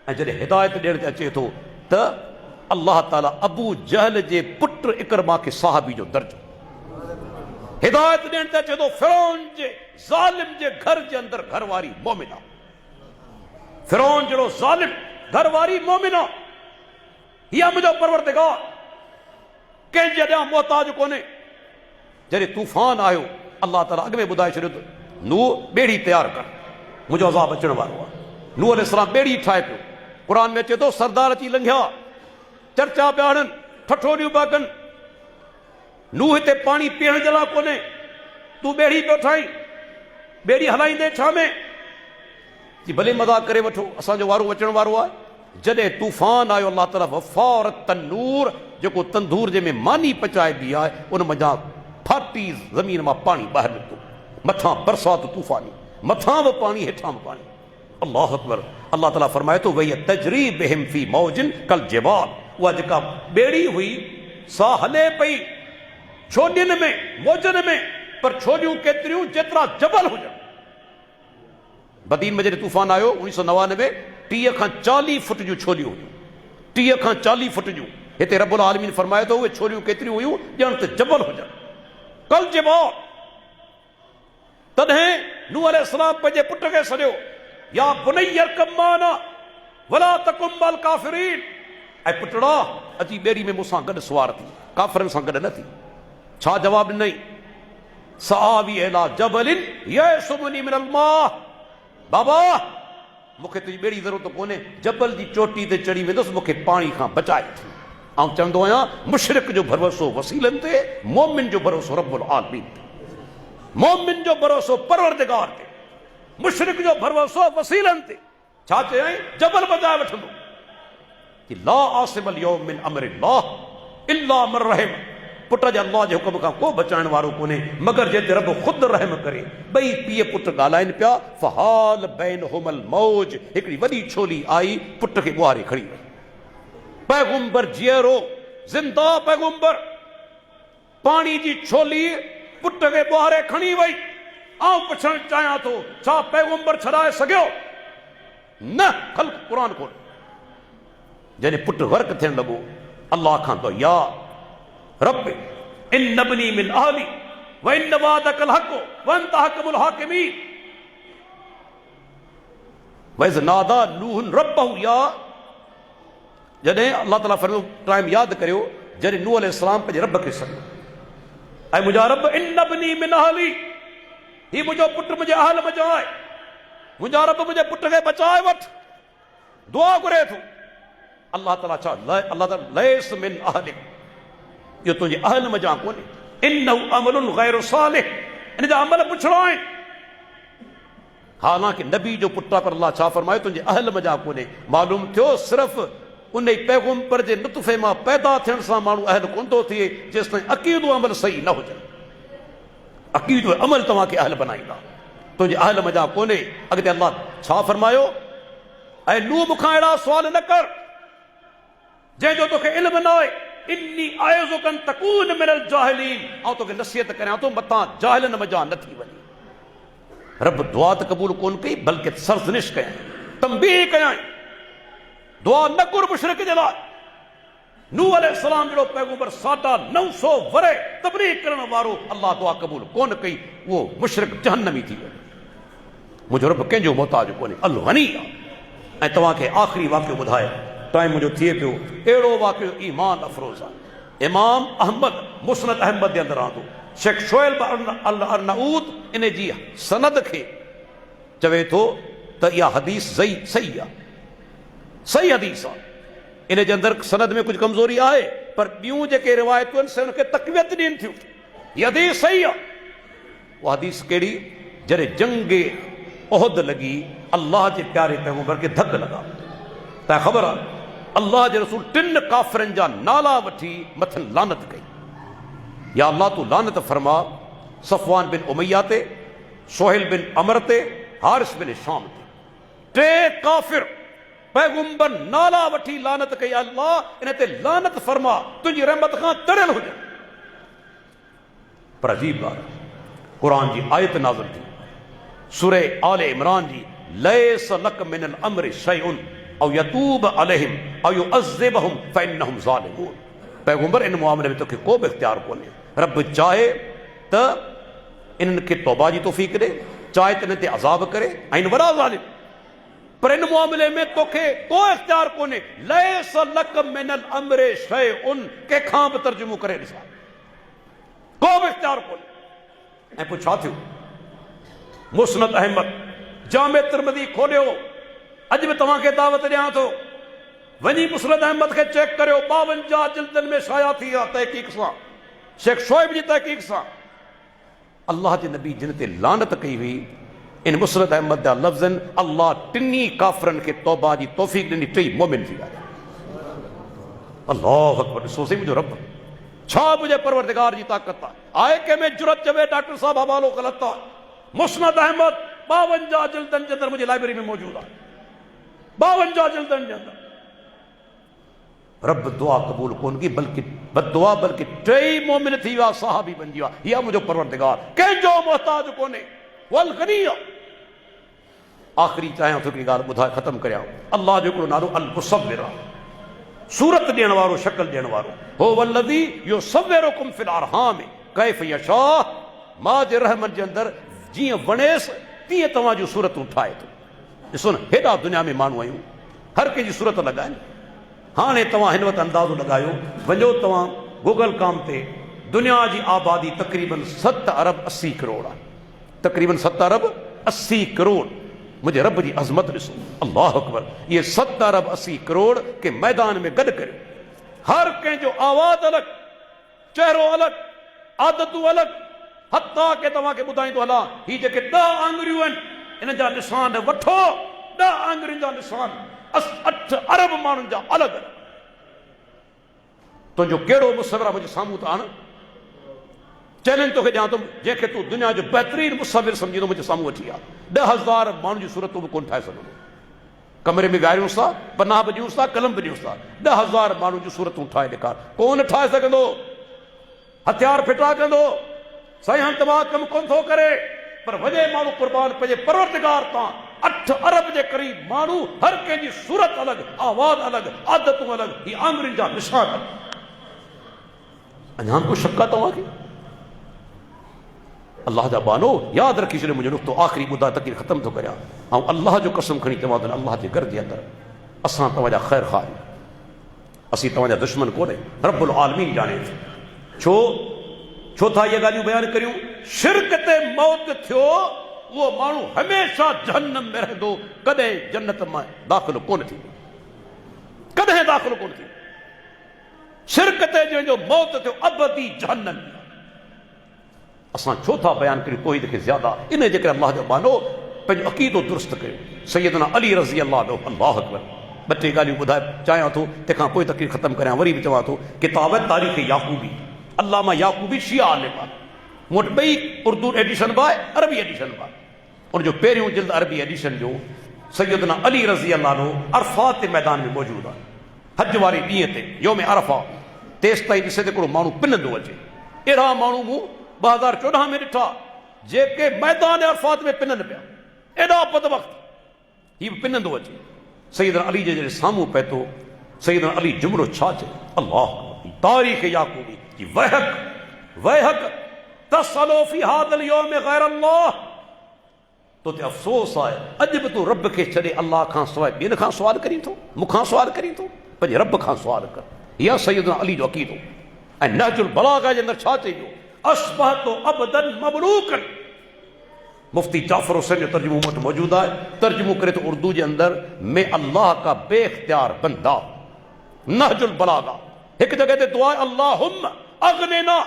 ऐं जॾहिं हिदायत ॾियण ते अचे थो त अल्लाह ताला अबू जहल जे पुट इकरमा खे साहबी जो दर्जो हिदायत ॾियण ते अचे थो फिरौन जे ज़ालिम जे घर जे अंदरि घरवारी मोमिना फिरौन जहिड़ो ज़ालिम घरवारी मोमिना इहा मुंहिंजो परवरदिगार कंहिंजे ॾियां मोहताज कोन्हे जॾहिं तूफ़ान आयो अल्लाह ताला अॻु में ॿुधाए छॾियो त नूह ॿेड़ी तयारु कर मुंहिंजो अज़ाब अचण वारो आहे नूह अलैहिस्सलाम ॿेड़ी ठाहे पियो क़ुरान में अचे थो सरदार अची लंघिया चर्चा पिया हणनि ठठोरियूं पिया कनि नूह हिते पाणी पीअण जे लाइ कोन्हे तूं ॿेड़ी पियो ठाहीं ॿेड़ी हलाईंदे छा में जी भले मज़ाक करे वठो असांजो वारो अचण वारो आहे जॾहिं तूफ़ान आयो अल्लाह ताला वफ़ार तनूर जेको तंदूर जंहिंमें मानी पचाइबी आहे उन मथां फाटी ज़मीन मां पाणी ॿाहिरि निकितो मथां बरसाति तूफ़ानी मथां बि पाणी हेठां बि पाणी अल्लाहु अकबर अल्लाह ताला फरमाए थो वही तजरी बिहिम फी मौजिन कल जबाल उहा जेका ॿेड़ी हुई सा हले पई छोॾियुनि में मौजनि में पर छोॾियूं केतिरियूं जेतिरा जबल हुजनि बदीन में जॾहिं तूफ़ान आयो 1999 30 खां 40 फुट जूं छोलियूं हुयूं 30 खां 40 फुट जूं हिते रब्बुल आलमीन फरमाए थो उहे छोलियूं केतिरियूं हुयूं ॼण त जबल हुजनि कल जबाल तॾहिं नूह अलैहिस्सलाम पंहिंजे पुट खे सॾियो या बुनैया कमाना वला तकुम मल काफिरीन। ऐं पुटड़ा अची ॿेड़ी में मूंसां गॾु सुवार थी, काफ़िरनि सां गॾु न थी। छा जवाब ॾिनई? सआवी इला जबलिन यसमुनी मिनल माह। बाबा मूंखे तुंहिंजी ॿेड़ी ज़रूरत कोन्हे, जबल जी चोटी ते चढ़ी वेंदुसि, मूंखे पाणी खां बचाए वठी। ऐं चवंदो आहियां मुशरिक जो भरोसो वसीलनि ते, मोमिन जो भरोसो रब्बुल आलमीन ते। मोमिन जो भरोसो परवरदिगार ते, मुशरिक जो भरोसो वसीलनि ते। छा चयई? जबल बचाए वठंदो। कि ला आसिमल यौम मिन अमरिल्लाह इल्ला मन रहम। पुट जे अल्लाह जे हुक्म खां को बचाइण वारो कोन्हे मगर जंहिं रब ख़ुदि रहम करे। ॿई पीउ पुट ॻाल्हाइनि पिया। फहाल बैनहुमल मौज। हिकिड़ी वॾी छोली आई, पुट खे ॿुहारे खणी वई। पैगुंबर जीअरो ज़िंदा पैगुंबर, पाणी जी छोली पुट खे ॿुहारे खणी वई। आउं पुछणु चाहियां थो, छा पैगुंबर छॾाए सघियो? न। ख़ल्क़ क़ुरान खोल। जॾहिं पुट गर्क थियण लॻो, अल्लाह खां तो या रब इन नबनी मिन अहली व इन वादकल हक़ व अंत हकमुल हाकिमीन। वइज़ नादा नूह रब्बहु। या जॾहिं अल्लाह ताला फरमायो, टाइम यादि करियो जॾहिं नूह अलैहिस्सलाम पंहिंजे रब खे सॾियो, ऐं मुंहिंजा रब इन नबनी मिन अहली, ही मुंहिंजो पुटु मुंहिंजे अहल में आहे, मुंहिंजा रब मुंहिंजे पुट खे बचाए वठ। दुआ घुरे थो। अल्लाह ताला छा? अल्लाह ताला लैस मिन अहलिक, इहो तुंहिंजे अहल में जा कोन्हे। इन्नहु अमलुन गैरु सालिह, इन जा अमल पुछणा आहिनि। हालांकि नबी जो पुटु आहे, पर अल्लाह छा फरमायो? तुंहिंजे अहल में जा कोन्हे। मालूम थियो सिर्फ़ु उन पैगुंबर जे नुतफ़े मां पैदा थियण सां माण्हू अहल कोन थो थिए, जेसि ताईं अक़ीदो अमल सही न हुजे। अक़ीदो अमल तव्हांखे अहल बनाईंदा। तुंहिंजे अहल में जा कोन्हे। अॻिते अल्लाह छा फरमायो? ऐं नूह मूंखां अहिड़ा सुवाल न कर जंहिंजो तोखे इल्म न आहे। इन्नी आयज़ुकन तकून मिनल जाहिलीन। ऐं तोखे नसीहत करियां थो, मथां जाहिलनि मज़ा न थी वञे। रब दुआ त क़बूल कोन कई, बल्कि सरज़निश कयां, तंबीह कयां। दुआ न कर मुशरिक जे लाइ। नूह अलैहिस्सलाम जहिड़ो पैगुंबर 950 वरे तबलीग करण वारो, अल्लाह दुआ क़बूल कोन कई, उहो मुशरिक जहन्नमी थी वियो। मुंहिंजो रब कंहिंजो मोहताज कोन्हे, अल गनी आहे। ऐं तव्हांखे आख़िरी वाक़ियो ॿुधाए, टाइम मुंहिंजो थिए पियो। अहिड़ो वाक़ियो ईमान अफ़रोज़ आहे। इमाम अहमद मुस्नद अहमद जे अंदरि आंदो। शेख शोएब अल अरनाऊत इन जी सनद खे चवे थो त इहा हदीस सही आहे, सही हदीस आहे। इन जे अंदरि सनद में कुझु कमज़ोरी आहे, पर ॿियूं जेके रिवायतूं आहिनि से हुनखे तक़वियत ॾियनि थियूं। इहा हदीस सही आहे। उहा हदीस कहिड़ी? जॾहिं जंग उहद लॻी, अल्लाह जे प्यारे पैगुंबर खे धक लॻा। तव्हां ख़बर आहे, अल्लाह जे रसूल 3 काफ़िरनि जा नाला वठी मथनि लानत कई। या अल्लाह तूं लानत फरमा सफ़वान बिन उमैया ते, सोहेल बिन अमर ते, हारिस बिन शाम ते। 3 काफ़िर पैगुंबर नाला वठी लानत कई। अल्लाह इन ते लानत फरमा, तुंहिंजी रहमत खां तरियल हुजे। पर अजीब ॻाल्हि, क़ुरान जी आयत नाज़िल थी, सूरे आले इमरान जी, लैस लक मिनल अम्रि शैउन औ यतूब अलैहिम औ युअज़्ज़िबहुम फइन्नहुम ज़ालिमून। पैगुंबर इन मामले में तोखे को बि इख्तियार कोन्हे। रब चाहे त इन्हनि खे तौबा जी तौफ़ीक़ ॾे, चाहे त इन्हनि ते अज़ाब करे, ऐं वरा ज़ालिम। पर इन मामले में तोखे को इख्तियार कोन्हे। लैस लक मिनल अम्रि शैउन, कंहिंखां बि तर्जुमो करे ॾिसां, को बि इख्तियार कोन्हे। ऐं पोइ छा थियो? मुस्नद अहमद जामे तिरमिज़ी खोलियो। अॼु बि तव्हांखे दावत ॾियां थो, वञी मुस्नद अहमद खे चेक करियो। 52 जिल्दनि में शाया थी आहे तहक़ीक़ सां, शेख शोएब जी तहक़ीक़ सां। अल्लाह जे नबी जिन ते लानत कई हुई, इन मुस्नद अहमद जा लफ़्ज़नि, अल्लाह 3 काफ़िरनि खे तौबा जी तौफ़ीक़ ॾिनी, 3 मोमिन थी विया। अल्लाहु अकबर। ॾिसो सही मुंहिंजो रब, छा मुंहिंजे परवरदिगार जी ताक़त आहे। कंहिंमें जुरत चवे डॉक्टर साहब हवालो ग़लति आहे। मुस्नद अहमद 52 जिल्दनि जे अंदरि मुंहिंजी लाइब्रेरी में मौजूदु आहे। 52 जिल्दनि जे अंदरि। रब दुआ क़बूल कोन की, बल्कि बददुआ, बल्कि 3 मोमिन थी विया, सहाबी बणिजी विया। इहा मुंहिंजो परवरदिगार कंहिंजो मोहताज कोन्हे, वल गनी आहे। आख़िरी चाहियां थो कि ॻाल्हि ॿुधाए ख़तमु करियां। अल्लाह जो हिकिड़ो नालो अल मुसव्विर आहे, सूरत ॾियण वारो, शक्ल ॾियण वारो। हो वल्लज़ी युसव्विरुकुम फिल अरहाम कैफ़ यशा। मां जे रहमत जे अंदरि जीअं वणेसि तीअं तव्हां जूं सूरतूं ठाहे थो। ॾिसो न, हेॾा दुनिया में माण्हू आहियूं, हर कंहिंजी सूरत लॻाइनि। हाणे तव्हां हिन वक़्तु अंदाज़ो लॻायो, वञो तव्हां गूगल कॉम ते, दुनिया जी आबादी तक़रीबन 7 अरब 80 करोड़ आहे, तक़रीबन 7 अरब 80 करोड़। मुंहिंजे रब जी अज़मत ॾिसो, अल्लाह अकबर। इहे 7 अरब 80 करोड़ के मैदान में गॾु करियो, हर कंहिंजो आवाज़ अलॻि, चहिरो अलॻि, आदतूं अलॻि, हथा के तव्हांखे ॿुधाईंदो हलां, ही जेके 10 आङुरियूं आहिनि इन जा निशान वठो, 10 आङुरियुनि जा निशान 8 अरब माण्हुनि जा अलॻि अलॻि। तुंहिंजो कहिड़ो मुसविर आहे मुंहिंजे साम्हूं त आण, चैलेंज तोखे ॾियां थो, जंहिंखे तूं दुनिया जो बहितरीन मुसविर सम्झींदो मुंहिंजे साम्हूं वठी आ। 10,000 माण्हुनि जी सूरतूं बि कोन ठाहे सघंदो। कमरे में विहारियूंसि था, पनाह बि ॾियूंसि था, कलम बि ॾियूंसि था, 10,000 माण्हुनि जूं सूरतूं ठाहे ॾेखार, कोन ठाहे सघंदो। हथियार फिटा कंदो, साईं हाणे तमामु कमु कोन थो करे, पर वॾे माण्हू क़ुर्बान पंहिंजे परवरदिगार तां 8 अरब जे क़रीब माण्हू, हर कंहिंजी सूरत अलॻि, आवाज़ अलॻि, आदतूं अलॻि, ही आङुरियुनि जा निशान अलॻि। अञा को शक आहे तव्हांखे? अल्लाह जा बानो यादि रखी छॾियो। मुंहिंजो नुक़्तो आख़िरी ॿुधाए तक़रीर ख़तमु थो करियां। ऐं अल्लाह जो कसम खणी चवां थो, अल्लाह जे घर जे अंदरि असां तव्हांजा ख़ैर ख़ाह आहियूं, असीं तव्हांजा दुश्मन कोन्हे। रब्बुल आलमीन ॼाणे छो था इहे ॻाल्हियूं बयानु करियूं? शिरक ते मौत थियो उहो माण्हू हमेशह जहन्नम में रहंदो, कॾहिं जन्नत में दाख़िलो कोन थींदो, कॾहिं दाख़िलो कोन थींदो। शिरक ते जंहिंजो मौत थियो अबदी जहन्नम। असां छो था बयानु करियूं तौहीद खे ज़्यादा? इन जे करे अल्लाह जो बानो पंहिंजो अक़ीदो दुरुस्त कयो। सैयदना अली रज़ी अल्लाह ॾो, अल्लाह अकबर। 2-3 ॻाल्हियूं ॿुधाए चाहियां थो, तंहिंखां पोइ तक़रीर ख़तमु करियां। वरी बि चवां थो, किताब तारीख़ याक़ूबी, अल्लामा याक़ूबी शिया आलिम आहे, मूं वटि ॿई उर्दू एडिशन बि आहे, अरबी एडिशन बि आहे। उनजो पहिरियों जिल्द अरबी एडिशन जो सैयदना अली रज़ी अल्लाह ॾो अरफ़ात ते मैदान में मौजूदु आहे। हज वारे ॾींहं ते योम अरफ़ा तेसि ताईं ॾिसे त हिकिड़ो माण्हू पिनंदो अचे। अहिड़ा माण्हू मूं 2014 में ॾिठा जेके मैदान अरफ़ात में पिननि पिया, एॾा बदबख़्त, हीउ बि पिनंदो अचे। सैयदना अली जे जॾहिं साम्हूं पए थो, सैयदना अली जुमिलो छा चए? अल्लाह तारीख़ याक़ूबी की वहक वहक तसलो फी हादल यौम गैर अल्लाह। तो ते अफ़सोस आहे, अॼु बि तूं रब खे छॾे अल्लाह खां सवाइ ॿियनि खां सुवाल करीं थो, मूंखां सुवाल करीं थो, पंहिंजे रब खां सुवाल कर। इहा सैयदना अली जो अक़ीदो। ऐं नहजुल बलागा जे अंदरि छा चइबो? अशबहतो अबदन मबरूकन। मुफ्ती जाफर हुसैन जो तर्जुमो मूं वटि मौजूदु आहे, तर्जुमो करे तो उर्दू जे अंदरि में अल्लाह का बेख्तियार बंदा। नहजुल बलागा हिकु जॻह ते दुआ अल्लाहुम्म अगनिना,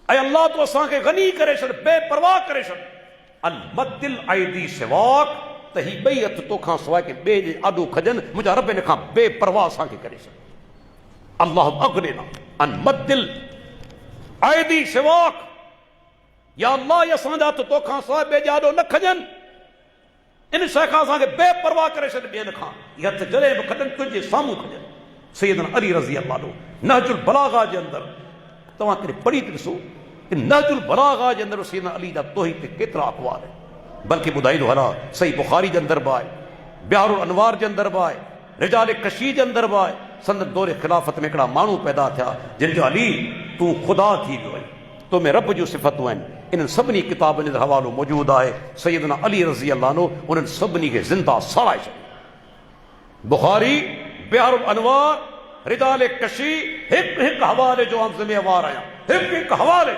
ऐं अल्लाह तो असांखे गनी करे छॾ, बेपरवाह करे छॾ। अल मदिल आइदी सिवाक, त ही ॿई हथ तोखां सवाइ के ॿिए जे आॾो खजनि, मुंहिंजा रब इन खां बेपरवाह असांखे करे छॾ। अल्लाह अगनिना अन मदिल आइदी सिवाक, या अल्लाह असांजा हथ तोखां सवाइ ॿिए जे आॾो न खजनि, इन शइ खां असांखे बेपरवाह करे छॾ ॿियनि खां। इहे हथ जॾहिं बि खजनि तुंहिंजे साम्हूं खजनि। सैयदना अली रज़ी अल्लाह ॾो नहजुल बलागा जे अंदरि तव्हां कॾहिं पढ़ी ॾिसो कि नहजुल बलागा जे अंदरि सैयदना अली जा तौहीद ते केतिरा अक़वाल आहिनि। बल्कि ॿुधाईंदो हलां, सही बुखारी जे अंदरि बि आहे, बिहारुल अनवार जे अंदरि बि आहे, रिजाल कशी जे अंदरि बि आहे। संदन दौरे ख़िलाफ़त में हिकिड़ा माण्हू पैदा थिया जिन जो अली तूं ख़ुदा थी वियो आहीं, तो में रब जूं सिफ़तूं आहिनि। इन्हनि सभिनी किताबनि जो हवालो मौजूदु आहे। सैयदना अली रज़ी अल्लाह अन्हु उन्हनि सभिनी खे ज़िंदा साड़ाए छॾियो। बुखारी, बिहारुल अनवार, रिजाल कशी, हिकु हिकु हवाले जो आउं ज़िम्मेवार आहियां, हिकु हिकु हवाले।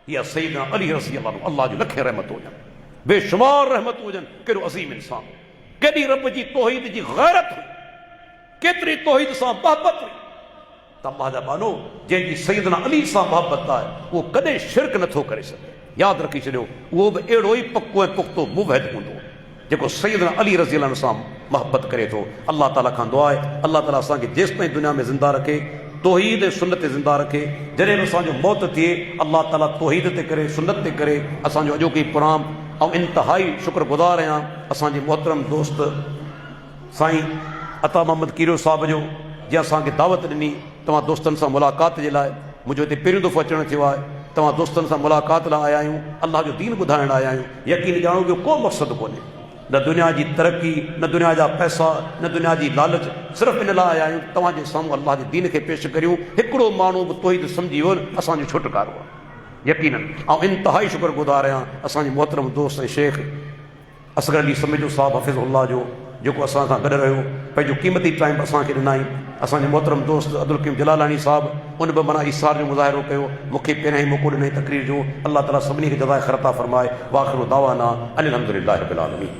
इहा सैयदना अली रज़ी अल्लाह अन्हु, अल्लाह जो लखे रहमत हुजनि, बेशुमार रहमत हुजनि। कहिड़ो अज़ीम इंसान, केॾी रब जी तौहीद जी गैरत हुई, केतिरी तौहीद सां मोहबत हुई। त अल्लाह जा बानो जंहिंजी सैयदना अली सां मोहबत आहे उहो कॾहिं शिरक नथो करे सघे। यादि रखी छॾियो, उहो बि अहिड़ो ई पको ऐं पुख़्तो मुवहिद हूंदो जेको सैयदना अली रज़ी अल्लाह सां मोहबत करे थो। अल्लाह ताला खां दुआ आहे, अल्लाह ताला असांखे जेसि ताईं दुनिया में ज़िंदा रखे, तौहीद ऐं सुन्नत ते ज़िंदा रखे। जॾहिं बि असांजो मौत थिए, अल्लाह ताला तौहीद ते करे, सुन्नत ते करे असांजो अॼोकी प्रोग्राम। ऐं इंतिहाई शुक्रगुज़ार आहियां असांजे मोहतरम दोस्त साईं अता मोहम्मद कीरो साहिब जो, जंहिं असांखे दावत ॾिनी तव्हां दोस्तनि सां मुलाक़ात जे लाइ। मुंहिंजो हिते पहिरियों दफ़ो अचणु थियो आहे, तव्हां दोस्तनि सां मुलाक़ात लाइ आया आहियूं, अल्लाह जो दीन ॿुधाइण आया आहियूं। यकीन ॼाणो कि को मक़सदु कोन्हे, न दुनिया जी तरक़ी, न दुनिया जा पैसा, न दुनिया जी लालच, सिर्फ़ु इन लाइ आया आहियूं तव्हांजे साम्हूं अल्लाह जे दीन खे पेश करियूं। हिकिड़ो माण्हू बि तौहीद सम्झी वियो असांजो छुटकारो आहे यकीनन। ऐं इंतिहाई शुक्रगुज़ार आहियां असांजे मोहतरम दोस्त ऐं शेख असगर अली समेजो साहिबु हफ़िज़ुल्लाह जो, जेको असां सां गॾु रहियो, पंहिंजो क़ीमती टाइम असांखे ॾिनाई। असांजे मोहतरम दोस्त अब्दुल हकीम जलालानी साहब उन बि माना इसार जो मुज़ाहिरो कयो, मूंखे पहिरियां ई मौक़ो ॾिनई तक़रीर जो। अल्लाह ताला सभिनी खे जज़ाए ख़ैर अता फ़रमाए। वाख़िरु दावाना अनिल हम्दुलिल्लाहि रब्बिल आलमीन।